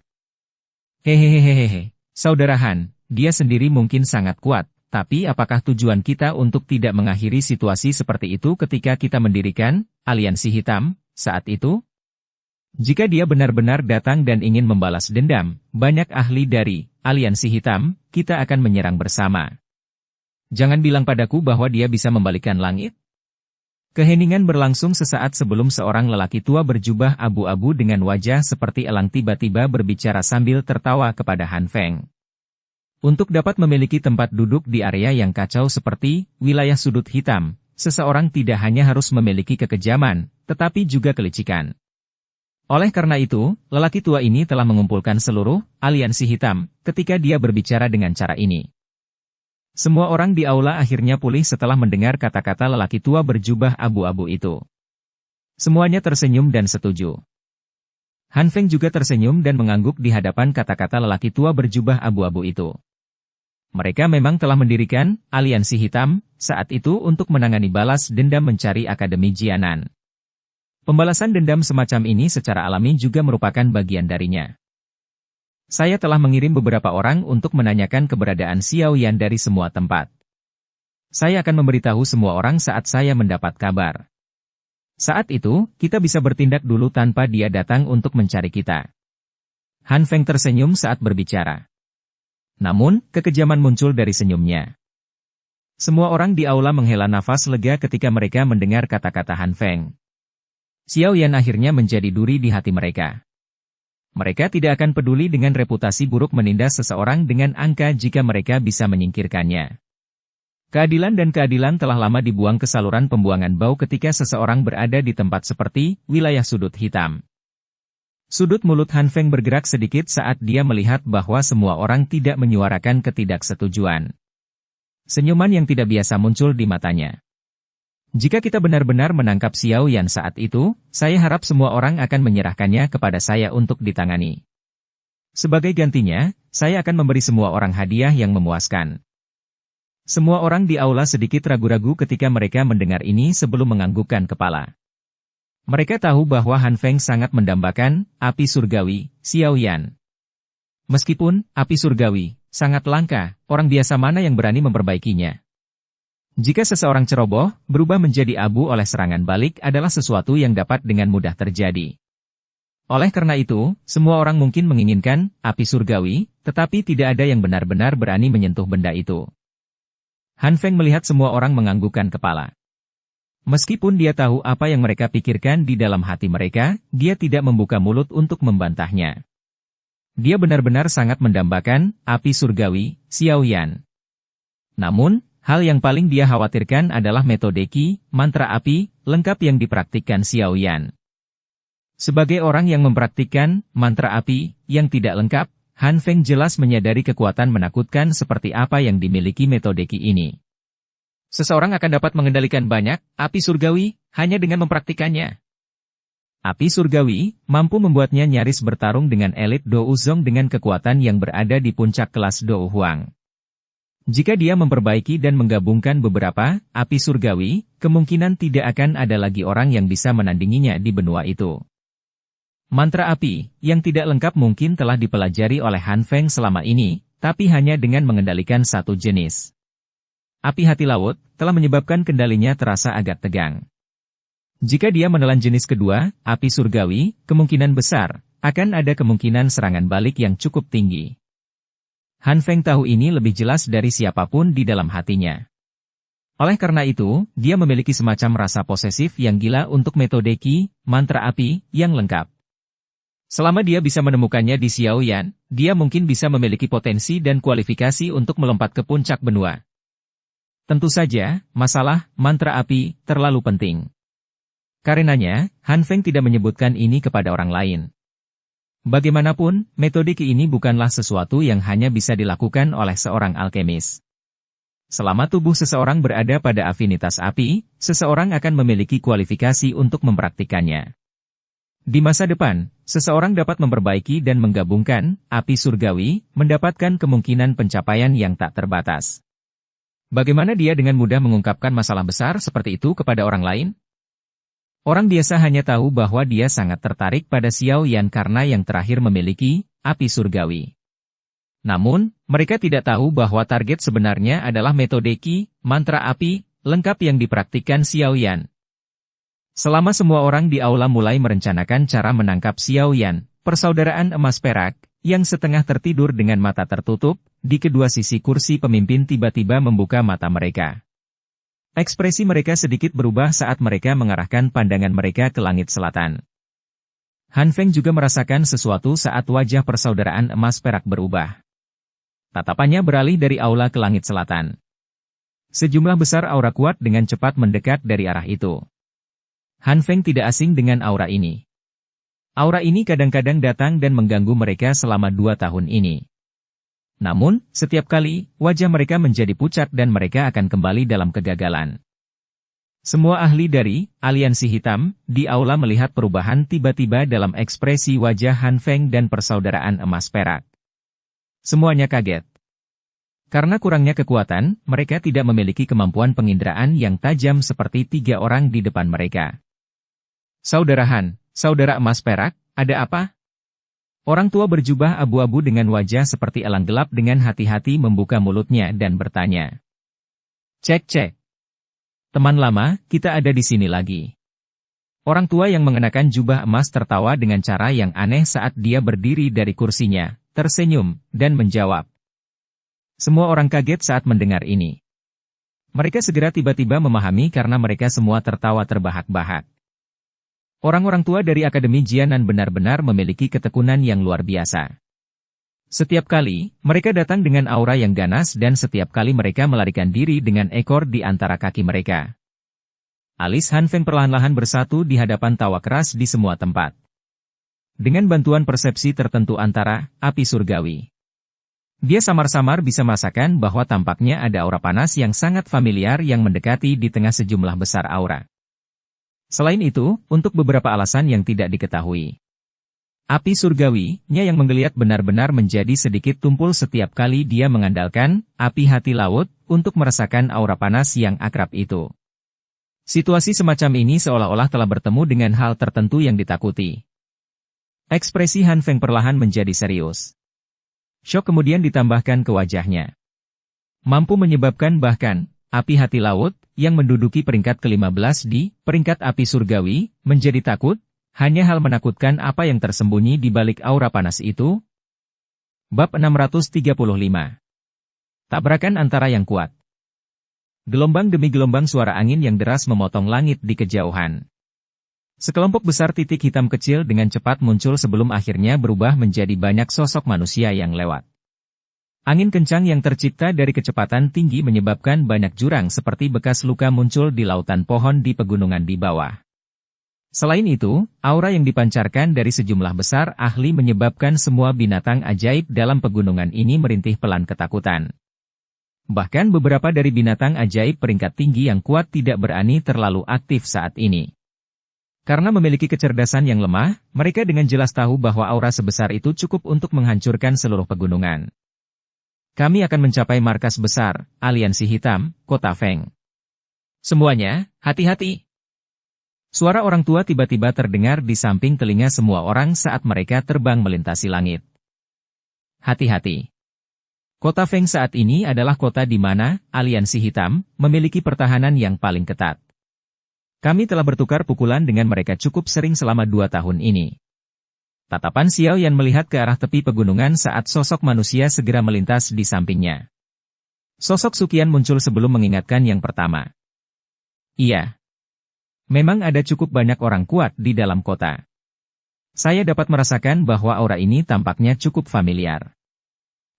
Hehehehehe, saudara Han, dia sendiri mungkin sangat kuat, tapi apakah tujuan kita untuk tidak mengakhiri situasi seperti itu ketika kita mendirikan aliansi hitam saat itu? Jika dia benar-benar datang dan ingin membalas dendam, banyak ahli dari aliansi hitam, kita akan menyerang bersama. Jangan bilang padaku bahwa dia bisa membalikkan langit. Keheningan berlangsung sesaat sebelum seorang lelaki tua berjubah abu-abu dengan wajah seperti elang tiba-tiba berbicara sambil tertawa kepada Han Feng. Untuk dapat memiliki tempat duduk di area yang kacau seperti wilayah sudut hitam, seseorang tidak hanya harus memiliki kekejaman, tetapi juga kelicikan. Oleh karena itu, lelaki tua ini telah mengumpulkan seluruh aliansi hitam ketika dia berbicara dengan cara ini. Semua orang di aula akhirnya pulih setelah mendengar kata-kata lelaki tua berjubah abu-abu itu. Semuanya tersenyum dan setuju. Han Feng juga tersenyum dan mengangguk di hadapan kata-kata lelaki tua berjubah abu-abu itu. Mereka memang telah mendirikan aliansi hitam saat itu untuk menangani balas dendam mencari Akademi Jianan. Pembalasan dendam semacam ini secara alami juga merupakan bagian darinya. Saya telah mengirim beberapa orang untuk menanyakan keberadaan Xiao Yan dari semua tempat. Saya akan memberitahu semua orang saat saya mendapat kabar. Saat itu, kita bisa bertindak dulu tanpa dia datang untuk mencari kita. Han Feng tersenyum saat berbicara. Namun, kekejaman muncul dari senyumnya. Semua orang di aula menghela nafas lega ketika mereka mendengar kata-kata Han Feng. Xiao Yan akhirnya menjadi duri di hati mereka. Mereka tidak akan peduli dengan reputasi buruk menindas seseorang dengan angka jika mereka bisa menyingkirkannya. Keadilan dan keadilan telah lama dibuang ke saluran pembuangan bau ketika seseorang berada di tempat seperti wilayah sudut hitam. Sudut mulut Han Feng bergerak sedikit saat dia melihat bahwa semua orang tidak menyuarakan ketidaksetujuan. Senyuman yang tidak biasa muncul di matanya. Jika kita benar-benar menangkap Xiao Yan saat itu, saya harap semua orang akan menyerahkannya kepada saya untuk ditangani. Sebagai gantinya, saya akan memberi semua orang hadiah yang memuaskan. Semua orang di aula sedikit ragu-ragu ketika mereka mendengar ini sebelum menganggukkan kepala. Mereka tahu bahwa Han Feng sangat mendambakan api surgawi, Xiao Yan. Meskipun api surgawi sangat langka, orang biasa mana yang berani memperbaikinya? Jika seseorang ceroboh, berubah menjadi abu oleh serangan balik adalah sesuatu yang dapat dengan mudah terjadi. Oleh karena itu, semua orang mungkin menginginkan api surgawi, tetapi tidak ada yang benar-benar berani menyentuh benda itu. Han Feng melihat semua orang menganggukkan kepala. Meskipun dia tahu apa yang mereka pikirkan di dalam hati mereka, dia tidak membuka mulut untuk membantahnya. Dia benar-benar sangat mendambakan api surgawi, Xiao Yan. Namun, hal yang paling dia khawatirkan adalah metode Qi, mantra api, lengkap yang dipraktikkan Xiao Yan. Sebagai orang yang mempraktikkan mantra api yang tidak lengkap, Han Feng jelas menyadari kekuatan menakutkan seperti apa yang dimiliki metode Qi ini. Seseorang akan dapat mengendalikan banyak api surgawi hanya dengan mempraktikannya. Api surgawi mampu membuatnya nyaris bertarung dengan elit Dou Zong dengan kekuatan yang berada di puncak kelas Dou Huang. Jika dia memperbaiki dan menggabungkan beberapa api surgawi, kemungkinan tidak akan ada lagi orang yang bisa menandinginya di benua itu. Mantra api yang tidak lengkap mungkin telah dipelajari oleh Han Feng selama ini, tapi hanya dengan mengendalikan satu jenis. Api hati laut telah menyebabkan kendalinya terasa agak tegang. Jika dia menelan jenis kedua, api surgawi, kemungkinan besar akan ada kemungkinan serangan balik yang cukup tinggi. Han Feng tahu ini lebih jelas dari siapapun di dalam hatinya. Oleh karena itu, dia memiliki semacam rasa posesif yang gila untuk metode Qi, mantra api, yang lengkap. Selama dia bisa menemukannya di Xiaoyan, dia mungkin bisa memiliki potensi dan kualifikasi untuk melompat ke puncak benua. Tentu saja, masalah mantra api terlalu penting. Karenanya, Han Feng tidak menyebutkan ini kepada orang lain. Bagaimanapun, metode Qi ini bukanlah sesuatu yang hanya bisa dilakukan oleh seorang alkemis. Selama tubuh seseorang berada pada afinitas api, seseorang akan memiliki kualifikasi untuk mempraktikannya. Di masa depan, seseorang dapat memperbaiki dan menggabungkan api surgawi, mendapatkan kemungkinan pencapaian yang tak terbatas. Bagaimana dia dengan mudah mengungkapkan masalah besar seperti itu kepada orang lain? Orang biasa hanya tahu bahwa dia sangat tertarik pada Xiao Yan karena yang terakhir memiliki api surgawi. Namun, mereka tidak tahu bahwa target sebenarnya adalah metode Qi, mantra api, lengkap yang dipraktikkan Xiao Yan. Selama semua orang di aula mulai merencanakan cara menangkap Xiao Yan, persaudaraan emas perak, yang setengah tertidur dengan mata tertutup, di kedua sisi kursi pemimpin tiba-tiba membuka mata mereka. Ekspresi mereka sedikit berubah saat mereka mengarahkan pandangan mereka ke langit selatan. Han Feng juga merasakan sesuatu saat wajah persaudaraan emas perak berubah. Tatapannya beralih dari aula ke langit selatan. Sejumlah besar aura kuat dengan cepat mendekat dari arah itu. Han Feng tidak asing dengan aura ini. Aura ini kadang-kadang datang dan mengganggu mereka selama 2 tahun ini. Namun, setiap kali, wajah mereka menjadi pucat dan mereka akan kembali dalam kegagalan. Semua ahli dari aliansi hitam di aula melihat perubahan tiba-tiba dalam ekspresi wajah Han Feng dan persaudaraan emas perak. Semuanya kaget. Karena kurangnya kekuatan, mereka tidak memiliki kemampuan penginderaan yang tajam seperti 3 orang di depan mereka. Saudara Han, saudara emas perak, ada apa? Orang tua berjubah abu-abu dengan wajah seperti elang gelap dengan hati-hati membuka mulutnya dan bertanya. Cek. Teman lama, kita ada di sini lagi. Orang tua yang mengenakan jubah emas tertawa dengan cara yang aneh saat dia berdiri dari kursinya, tersenyum, dan menjawab. Semua orang kaget saat mendengar ini. Mereka segera tiba-tiba memahami karena mereka semua tertawa terbahak-bahak. Orang-orang tua dari Akademi Jianan benar-benar memiliki ketekunan yang luar biasa. Setiap kali, mereka datang dengan aura yang ganas dan setiap kali mereka melarikan diri dengan ekor di antara kaki mereka. Alis Han Feng perlahan-lahan bersatu di hadapan tawa keras di semua tempat. Dengan bantuan persepsi tertentu antara api surgawi. Dia samar-samar bisa merasakan bahwa tampaknya ada aura panas yang sangat familiar yang mendekati di tengah sejumlah besar aura. Selain itu, untuk beberapa alasan yang tidak diketahui. Api surgawi-nya yang menggeliat benar-benar menjadi sedikit tumpul setiap kali dia mengandalkan api hati laut untuk merasakan aura panas yang akrab itu. Situasi semacam ini seolah-olah telah bertemu dengan hal tertentu yang ditakuti. Ekspresi Han Feng perlahan menjadi serius. Syok kemudian ditambahkan ke wajahnya. Mampu menyebabkan bahkan api hati laut, yang menduduki peringkat ke-15 di peringkat api surgawi, menjadi takut, hanya hal menakutkan apa yang tersembunyi di balik aura panas itu. Bab 635. Tabrakan antara yang kuat. Gelombang demi gelombang suara angin yang deras memotong langit di kejauhan. Sekelompok besar titik hitam kecil dengan cepat muncul sebelum akhirnya berubah menjadi banyak sosok manusia yang lewat. Angin kencang yang tercipta dari kecepatan tinggi menyebabkan banyak jurang seperti bekas luka muncul di lautan pohon di pegunungan di bawah. Selain itu, aura yang dipancarkan dari sejumlah besar ahli menyebabkan semua binatang ajaib dalam pegunungan ini merintih pelan ketakutan. Bahkan beberapa dari binatang ajaib peringkat tinggi yang kuat tidak berani terlalu aktif saat ini. Karena memiliki kecerdasan yang lemah, mereka dengan jelas tahu bahwa aura sebesar itu cukup untuk menghancurkan seluruh pegunungan. Kami akan mencapai markas besar, Aliansi Hitam, Kota Feng. Semuanya, hati-hati. Suara orang tua tiba-tiba terdengar di samping telinga semua orang saat mereka terbang melintasi langit. Hati-hati. Kota Feng saat ini adalah kota di mana Aliansi Hitam memiliki pertahanan yang paling ketat. Kami telah bertukar pukulan dengan mereka cukup sering selama 2 tahun ini. Tatapan Xiao Yan melihat ke arah tepi pegunungan saat sosok manusia segera melintas di sampingnya. Sosok Suqian muncul sebelum mengingatkan yang pertama. Iya. Memang ada cukup banyak orang kuat di dalam kota. Saya dapat merasakan bahwa aura ini tampaknya cukup familiar.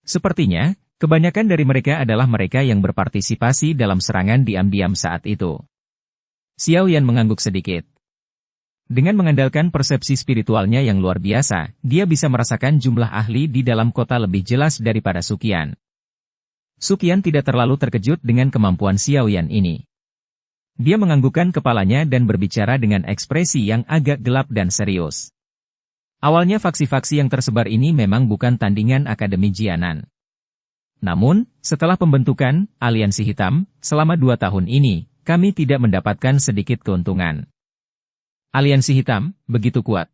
Sepertinya, kebanyakan dari mereka adalah mereka yang berpartisipasi dalam serangan diam-diam saat itu. Xiao Yan mengangguk sedikit. Dengan mengandalkan persepsi spiritualnya yang luar biasa, dia bisa merasakan jumlah ahli di dalam kota lebih jelas daripada Suqian. Suqian tidak terlalu terkejut dengan kemampuan Xiao Yan ini. Dia menganggukkan kepalanya dan berbicara dengan ekspresi yang agak gelap dan serius. Awalnya faksi-faksi yang tersebar ini memang bukan tandingan Akademi Jianan. Namun, setelah pembentukan Aliansi Hitam, selama 2 tahun ini, kami tidak mendapatkan sedikit keuntungan. Aliansi Hitam, begitu kuat.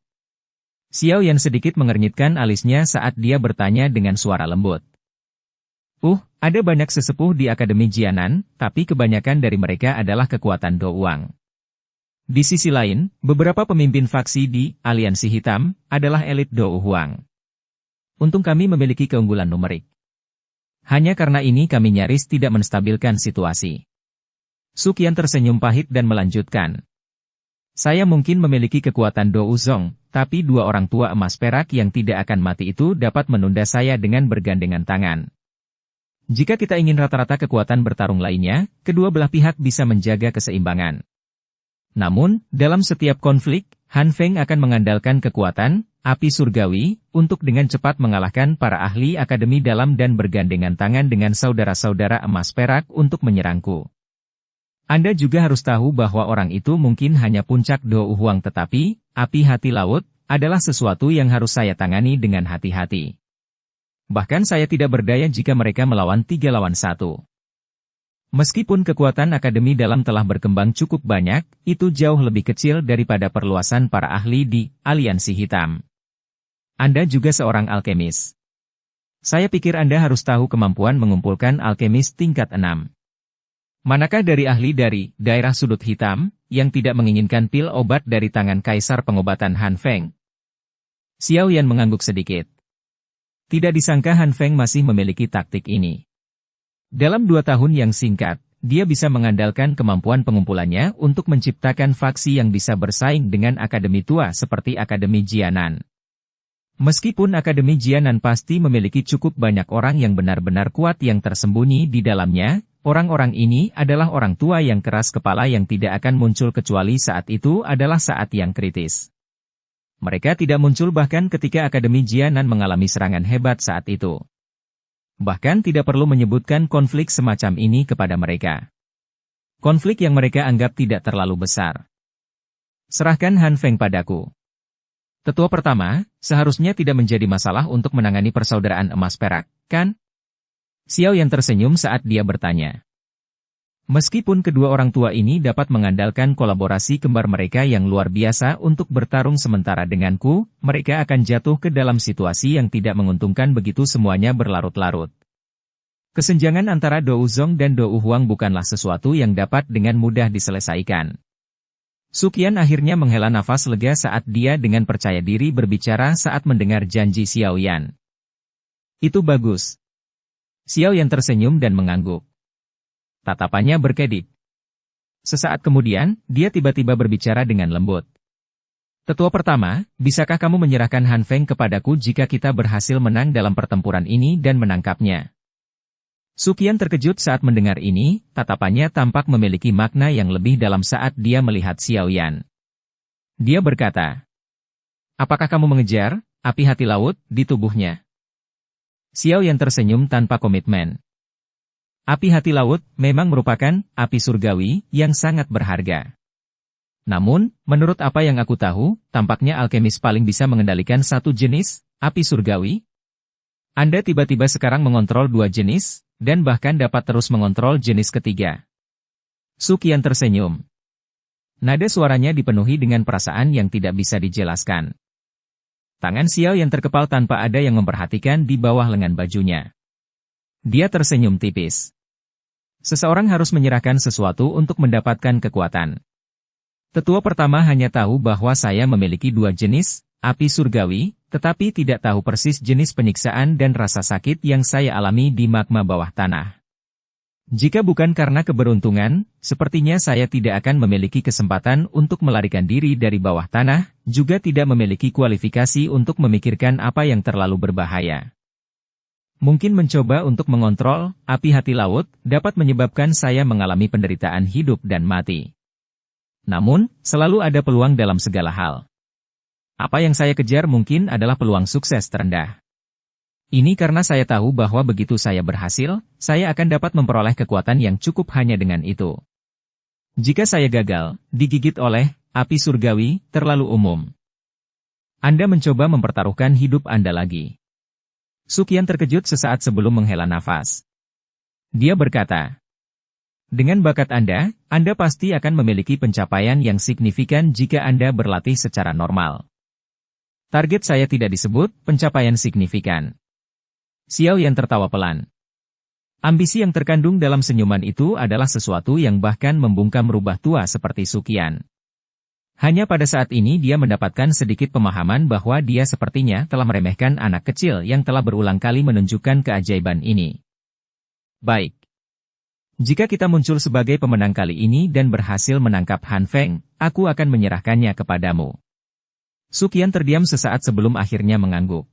Xiao Yan sedikit mengernyitkan alisnya saat dia bertanya dengan suara lembut. Ada banyak sesepuh di Akademi Jianan, tapi kebanyakan dari mereka adalah kekuatan Do Uang. Di sisi lain, beberapa pemimpin faksi di Aliansi Hitam adalah elit Do Uang. Untung kami memiliki keunggulan numerik. Hanya karena ini kami nyaris tidak menstabilkan situasi. Suqian tersenyum pahit dan melanjutkan. Saya mungkin memiliki kekuatan Do Uzong, tapi 2 orang tua emas perak yang tidak akan mati itu dapat menunda saya dengan bergandengan tangan. Jika kita ingin rata-rata kekuatan bertarung lainnya, kedua belah pihak bisa menjaga keseimbangan. Namun, dalam setiap konflik, Han Feng akan mengandalkan kekuatan api surgawi untuk dengan cepat mengalahkan para ahli Akademi Dalam dan bergandengan tangan dengan saudara-saudara emas perak untuk menyerangku. Anda juga harus tahu bahwa orang itu mungkin hanya puncak Do Uhuang tetapi, api hati laut, adalah sesuatu yang harus saya tangani dengan hati-hati. Bahkan saya tidak berdaya jika mereka melawan 3 lawan 1. Meskipun kekuatan Akademi Dalam telah berkembang cukup banyak, itu jauh lebih kecil daripada perluasan para ahli di Aliansi Hitam. Anda juga seorang alkemis. Saya pikir Anda harus tahu kemampuan mengumpulkan alkemis tingkat 6. Manakah dari ahli dari daerah sudut hitam, yang tidak menginginkan pil obat dari tangan Kaisar Pengobatan Han Feng? Xiao Yan mengangguk sedikit. Tidak disangka Han Feng masih memiliki taktik ini. Dalam 2 tahun yang singkat, dia bisa mengandalkan kemampuan pengumpulannya untuk menciptakan faksi yang bisa bersaing dengan akademi tua seperti Akademi Jianan. Meskipun Akademi Jianan pasti memiliki cukup banyak orang yang benar-benar kuat yang tersembunyi di dalamnya, orang-orang ini adalah orang tua yang keras kepala yang tidak akan muncul kecuali saat itu adalah saat yang kritis. Mereka tidak muncul bahkan ketika Akademi Jianan mengalami serangan hebat saat itu. Bahkan tidak perlu menyebutkan konflik semacam ini kepada mereka. Konflik yang mereka anggap tidak terlalu besar. Serahkan Han Feng padaku. Tetua pertama, seharusnya tidak menjadi masalah untuk menangani persaudaraan emas perak, kan? Xiao Yan tersenyum saat dia bertanya. Meskipun kedua orang tua ini dapat mengandalkan kolaborasi kembar mereka yang luar biasa untuk bertarung sementara denganku, mereka akan jatuh ke dalam situasi yang tidak menguntungkan begitu semuanya berlarut-larut. Kesenjangan antara Do Uzong dan Do Uhuang bukanlah sesuatu yang dapat dengan mudah diselesaikan. Suqian akhirnya menghela nafas lega saat dia dengan percaya diri berbicara saat mendengar janji Xiao Yan. Itu bagus. Xiao Yan tersenyum dan mengangguk. Tatapannya berkedip. Sesaat kemudian, dia tiba-tiba berbicara dengan lembut. Tetua pertama, bisakah kamu menyerahkan Han Feng kepadaku jika kita berhasil menang dalam pertempuran ini dan menangkapnya? Suqian terkejut saat mendengar ini, tatapannya tampak memiliki makna yang lebih dalam saat dia melihat Xiao Yan. Dia berkata, apakah kamu mengejar api hati laut di tubuhnya? Xiao Yan tersenyum tanpa komitmen. Api hati laut memang merupakan api surgawi yang sangat berharga. Namun, menurut apa yang aku tahu, tampaknya alkemis paling bisa mengendalikan satu jenis, api surgawi. Anda tiba-tiba sekarang mengontrol dua jenis, dan bahkan dapat terus mengontrol jenis ketiga. Su Qian tersenyum. Nada suaranya dipenuhi dengan perasaan yang tidak bisa dijelaskan. Tangan Xiao yang terkepal tanpa ada yang memperhatikan di bawah lengan bajunya. Dia tersenyum tipis. Seseorang harus menyerahkan sesuatu untuk mendapatkan kekuatan. Tetua pertama hanya tahu bahwa saya memiliki dua jenis, api surgawi, tetapi tidak tahu persis jenis penyiksaan dan rasa sakit yang saya alami di magma bawah tanah. Jika bukan karena keberuntungan, sepertinya saya tidak akan memiliki kesempatan untuk melarikan diri dari bawah tanah, juga tidak memiliki kualifikasi untuk memikirkan apa yang terlalu berbahaya. Mungkin mencoba untuk mengontrol api hati laut dapat menyebabkan saya mengalami penderitaan hidup dan mati. Namun, selalu ada peluang dalam segala hal. Apa yang saya kejar mungkin adalah peluang sukses terendah. Ini karena saya tahu bahwa begitu saya berhasil, saya akan dapat memperoleh kekuatan yang cukup hanya dengan itu. Jika saya gagal, digigit oleh api surgawi, terlalu umum. Anda mencoba mempertaruhkan hidup Anda lagi. Su Qian terkejut sesaat sebelum menghela nafas. Dia berkata, dengan bakat Anda pasti akan memiliki pencapaian yang signifikan jika Anda berlatih secara normal. Target saya tidak disebut pencapaian signifikan. Xiao Yan tertawa pelan. Ambisi yang terkandung dalam senyuman itu adalah sesuatu yang bahkan membungkam rubah tua seperti Su Qian. Hanya pada saat ini dia mendapatkan sedikit pemahaman bahwa dia sepertinya telah meremehkan anak kecil yang telah berulang kali menunjukkan keajaiban ini. Baik. Jika kita muncul sebagai pemenang kali ini dan berhasil menangkap Han Feng, aku akan menyerahkannya kepadamu. Su Qian terdiam sesaat sebelum akhirnya mengangguk.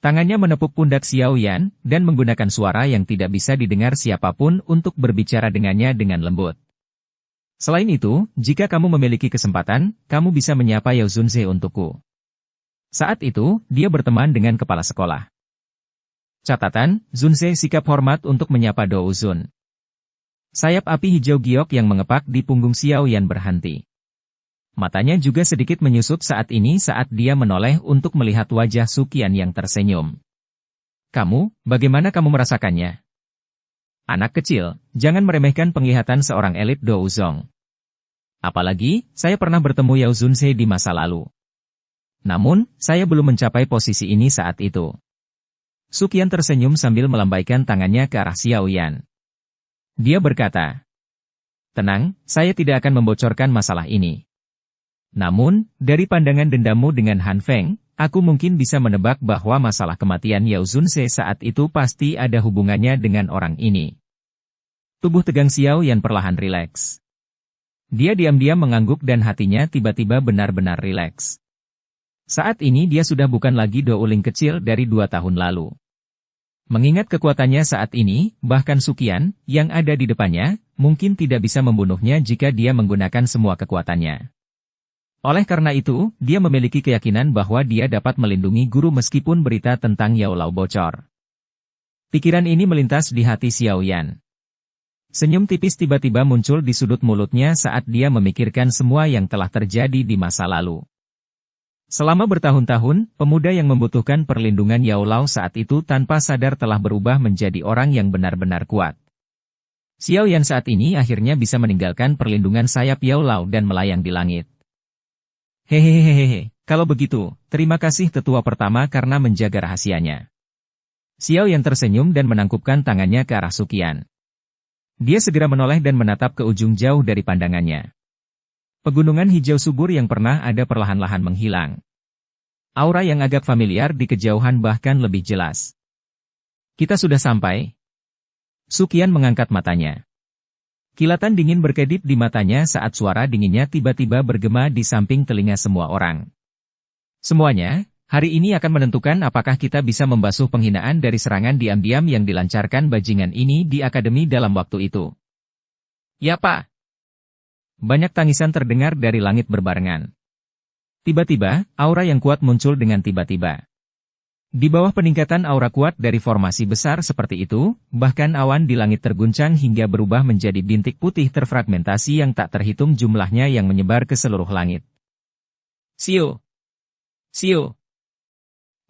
Tangannya menepuk pundak Xiao Yan, dan menggunakan suara yang tidak bisa didengar siapapun untuk berbicara dengannya dengan lembut. Selain itu, jika kamu memiliki kesempatan, kamu bisa menyapa Yao Zunze untukku. Saat itu, dia berteman dengan kepala sekolah. Catatan, Zunze sikap hormat untuk menyapa Do Uzun. Sayap api hijau giok yang mengepak di punggung Xiao Yan berhenti. Matanya juga sedikit menyusut saat ini saat dia menoleh untuk melihat wajah Su Qian yang tersenyum. Kamu, bagaimana kamu merasakannya? Anak kecil, jangan meremehkan penglihatan seorang elit Do Uzong. Apalagi, saya pernah bertemu Yao Zunze di masa lalu. Namun, saya belum mencapai posisi ini saat itu. Su Qian tersenyum sambil melambaikan tangannya ke arah Xiao Yan. Dia berkata, tenang, saya tidak akan membocorkan masalah ini. Namun, dari pandangan dendammu dengan Han Feng, aku mungkin bisa menebak bahwa masalah kematian Yao Zunze saat itu pasti ada hubungannya dengan orang ini. Tubuh tegang Xiao Yan perlahan rileks. Dia diam-diam mengangguk dan hatinya tiba-tiba benar-benar rileks. Saat ini dia sudah bukan lagi Do Uling kecil dari 2 tahun lalu. Mengingat kekuatannya saat ini, bahkan Su Qian, yang ada di depannya, mungkin tidak bisa membunuhnya jika dia menggunakan semua kekuatannya. Oleh karena itu, dia memiliki keyakinan bahwa dia dapat melindungi guru meskipun berita tentang Yao Lao bocor. Pikiran ini melintas di hati Xiao Yan. Senyum tipis tiba-tiba muncul di sudut mulutnya saat dia memikirkan semua yang telah terjadi di masa lalu. Selama bertahun-tahun, pemuda yang membutuhkan perlindungan Yao Lao saat itu tanpa sadar telah berubah menjadi orang yang benar-benar kuat. Xiao Yan saat ini akhirnya bisa meninggalkan perlindungan sayap Yao Lao dan melayang di langit. Hehehehe, kalau begitu, terima kasih tetua pertama karena menjaga rahasianya. Xiao Yan tersenyum dan menangkupkan tangannya ke arah Su Qian. Dia segera menoleh dan menatap ke ujung jauh dari pandangannya. Pegunungan hijau subur yang pernah ada perlahan-lahan menghilang. Aura yang agak familiar di kejauhan bahkan lebih jelas. Kita sudah sampai. Su Qian mengangkat matanya. Kilatan dingin berkedip di matanya saat suara dinginnya tiba-tiba bergema di samping telinga semua orang. Semuanya, hari ini akan menentukan apakah kita bisa membasuh penghinaan dari serangan diam-diam yang dilancarkan bajingan ini di akademi dalam waktu itu. Ya Pak. Banyak tangisan terdengar dari langit berbarengan. Tiba-tiba, aura yang kuat muncul dengan tiba-tiba. Di bawah peningkatan aura kuat dari formasi besar seperti itu, bahkan awan di langit terguncang hingga berubah menjadi bintik putih terfragmentasi yang tak terhitung jumlahnya yang menyebar ke seluruh langit. Siu! Siu!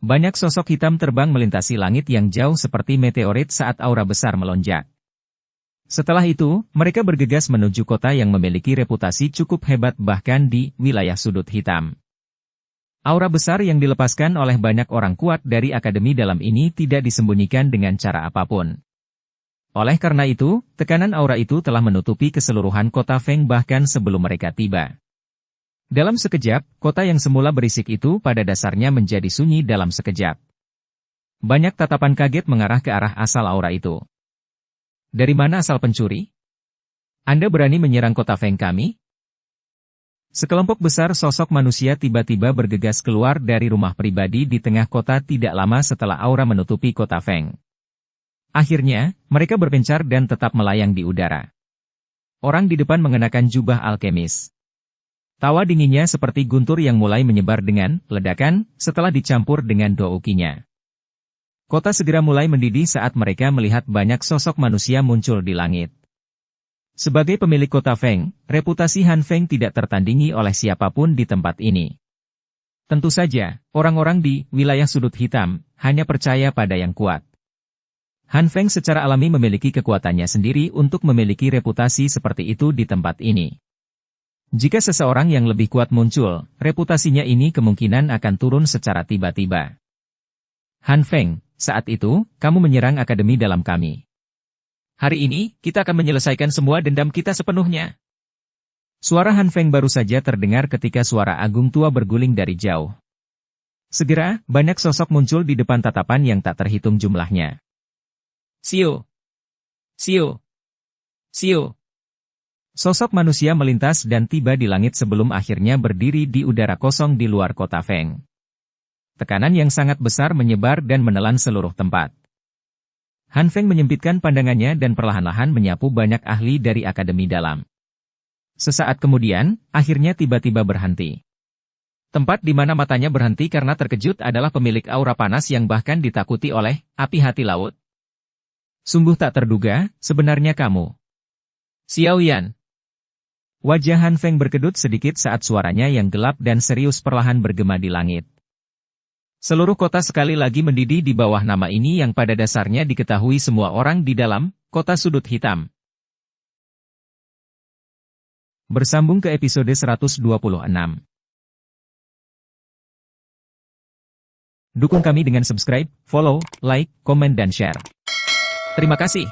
Banyak sosok hitam terbang melintasi langit yang jauh seperti meteorit saat aura besar melonjak. Setelah itu, mereka bergegas menuju kota yang memiliki reputasi cukup hebat bahkan di wilayah sudut hitam. Aura besar yang dilepaskan oleh banyak orang kuat dari Akademi Dalam ini tidak disembunyikan dengan cara apapun. Oleh karena itu, tekanan aura itu telah menutupi keseluruhan kota Feng bahkan sebelum mereka tiba. Dalam sekejap, kota yang semula berisik itu pada dasarnya menjadi sunyi dalam sekejap. Banyak tatapan kaget mengarah ke arah asal aura itu. Dari mana asal pencuri? Anda berani menyerang kota Feng kami? Sekelompok besar sosok manusia tiba-tiba bergegas keluar dari rumah pribadi di tengah kota tidak lama setelah aura menutupi kota Feng. Akhirnya, mereka berpencar dan tetap melayang di udara. Orang di depan mengenakan jubah alkemis. Tawa dinginnya seperti guntur yang mulai menyebar dengan ledakan setelah dicampur dengan doukinya. Kota segera mulai mendidih saat mereka melihat banyak sosok manusia muncul di langit. Sebagai pemilik kota Feng, reputasi Han Feng tidak tertandingi oleh siapapun di tempat ini. Tentu saja, orang-orang di wilayah sudut hitam hanya percaya pada yang kuat. Han Feng secara alami memiliki kekuatannya sendiri untuk memiliki reputasi seperti itu di tempat ini. Jika seseorang yang lebih kuat muncul, reputasinya ini kemungkinan akan turun secara tiba-tiba. Han Feng, saat itu, kamu menyerang Akademi Dalam kami. Hari ini, kita akan menyelesaikan semua dendam kita sepenuhnya. Suara Han Feng baru saja terdengar ketika suara agung tua berguling dari jauh. Segera, banyak sosok muncul di depan tatapan yang tak terhitung jumlahnya. Siu! Siu! Siu! Sosok manusia melintas dan tiba di langit sebelum akhirnya berdiri di udara kosong di luar kota Feng. Tekanan yang sangat besar menyebar dan menelan seluruh tempat. Han Feng menyempitkan pandangannya dan perlahan-lahan menyapu banyak ahli dari Akademi Dalam. Sesaat kemudian, akhirnya tiba-tiba berhenti. Tempat di mana matanya berhenti karena terkejut adalah pemilik aura panas yang bahkan ditakuti oleh api hati laut. Sungguh tak terduga, sebenarnya kamu. Xiao Yan. Wajah Han Feng berkedut sedikit saat suaranya yang gelap dan serius perlahan bergema di langit. Seluruh kota sekali lagi mendidih di bawah nama ini yang pada dasarnya diketahui semua orang di dalam kota sudut hitam. Bersambung ke episode 126. Dukung kami dengan subscribe, follow, like, komen dan share. Terima kasih.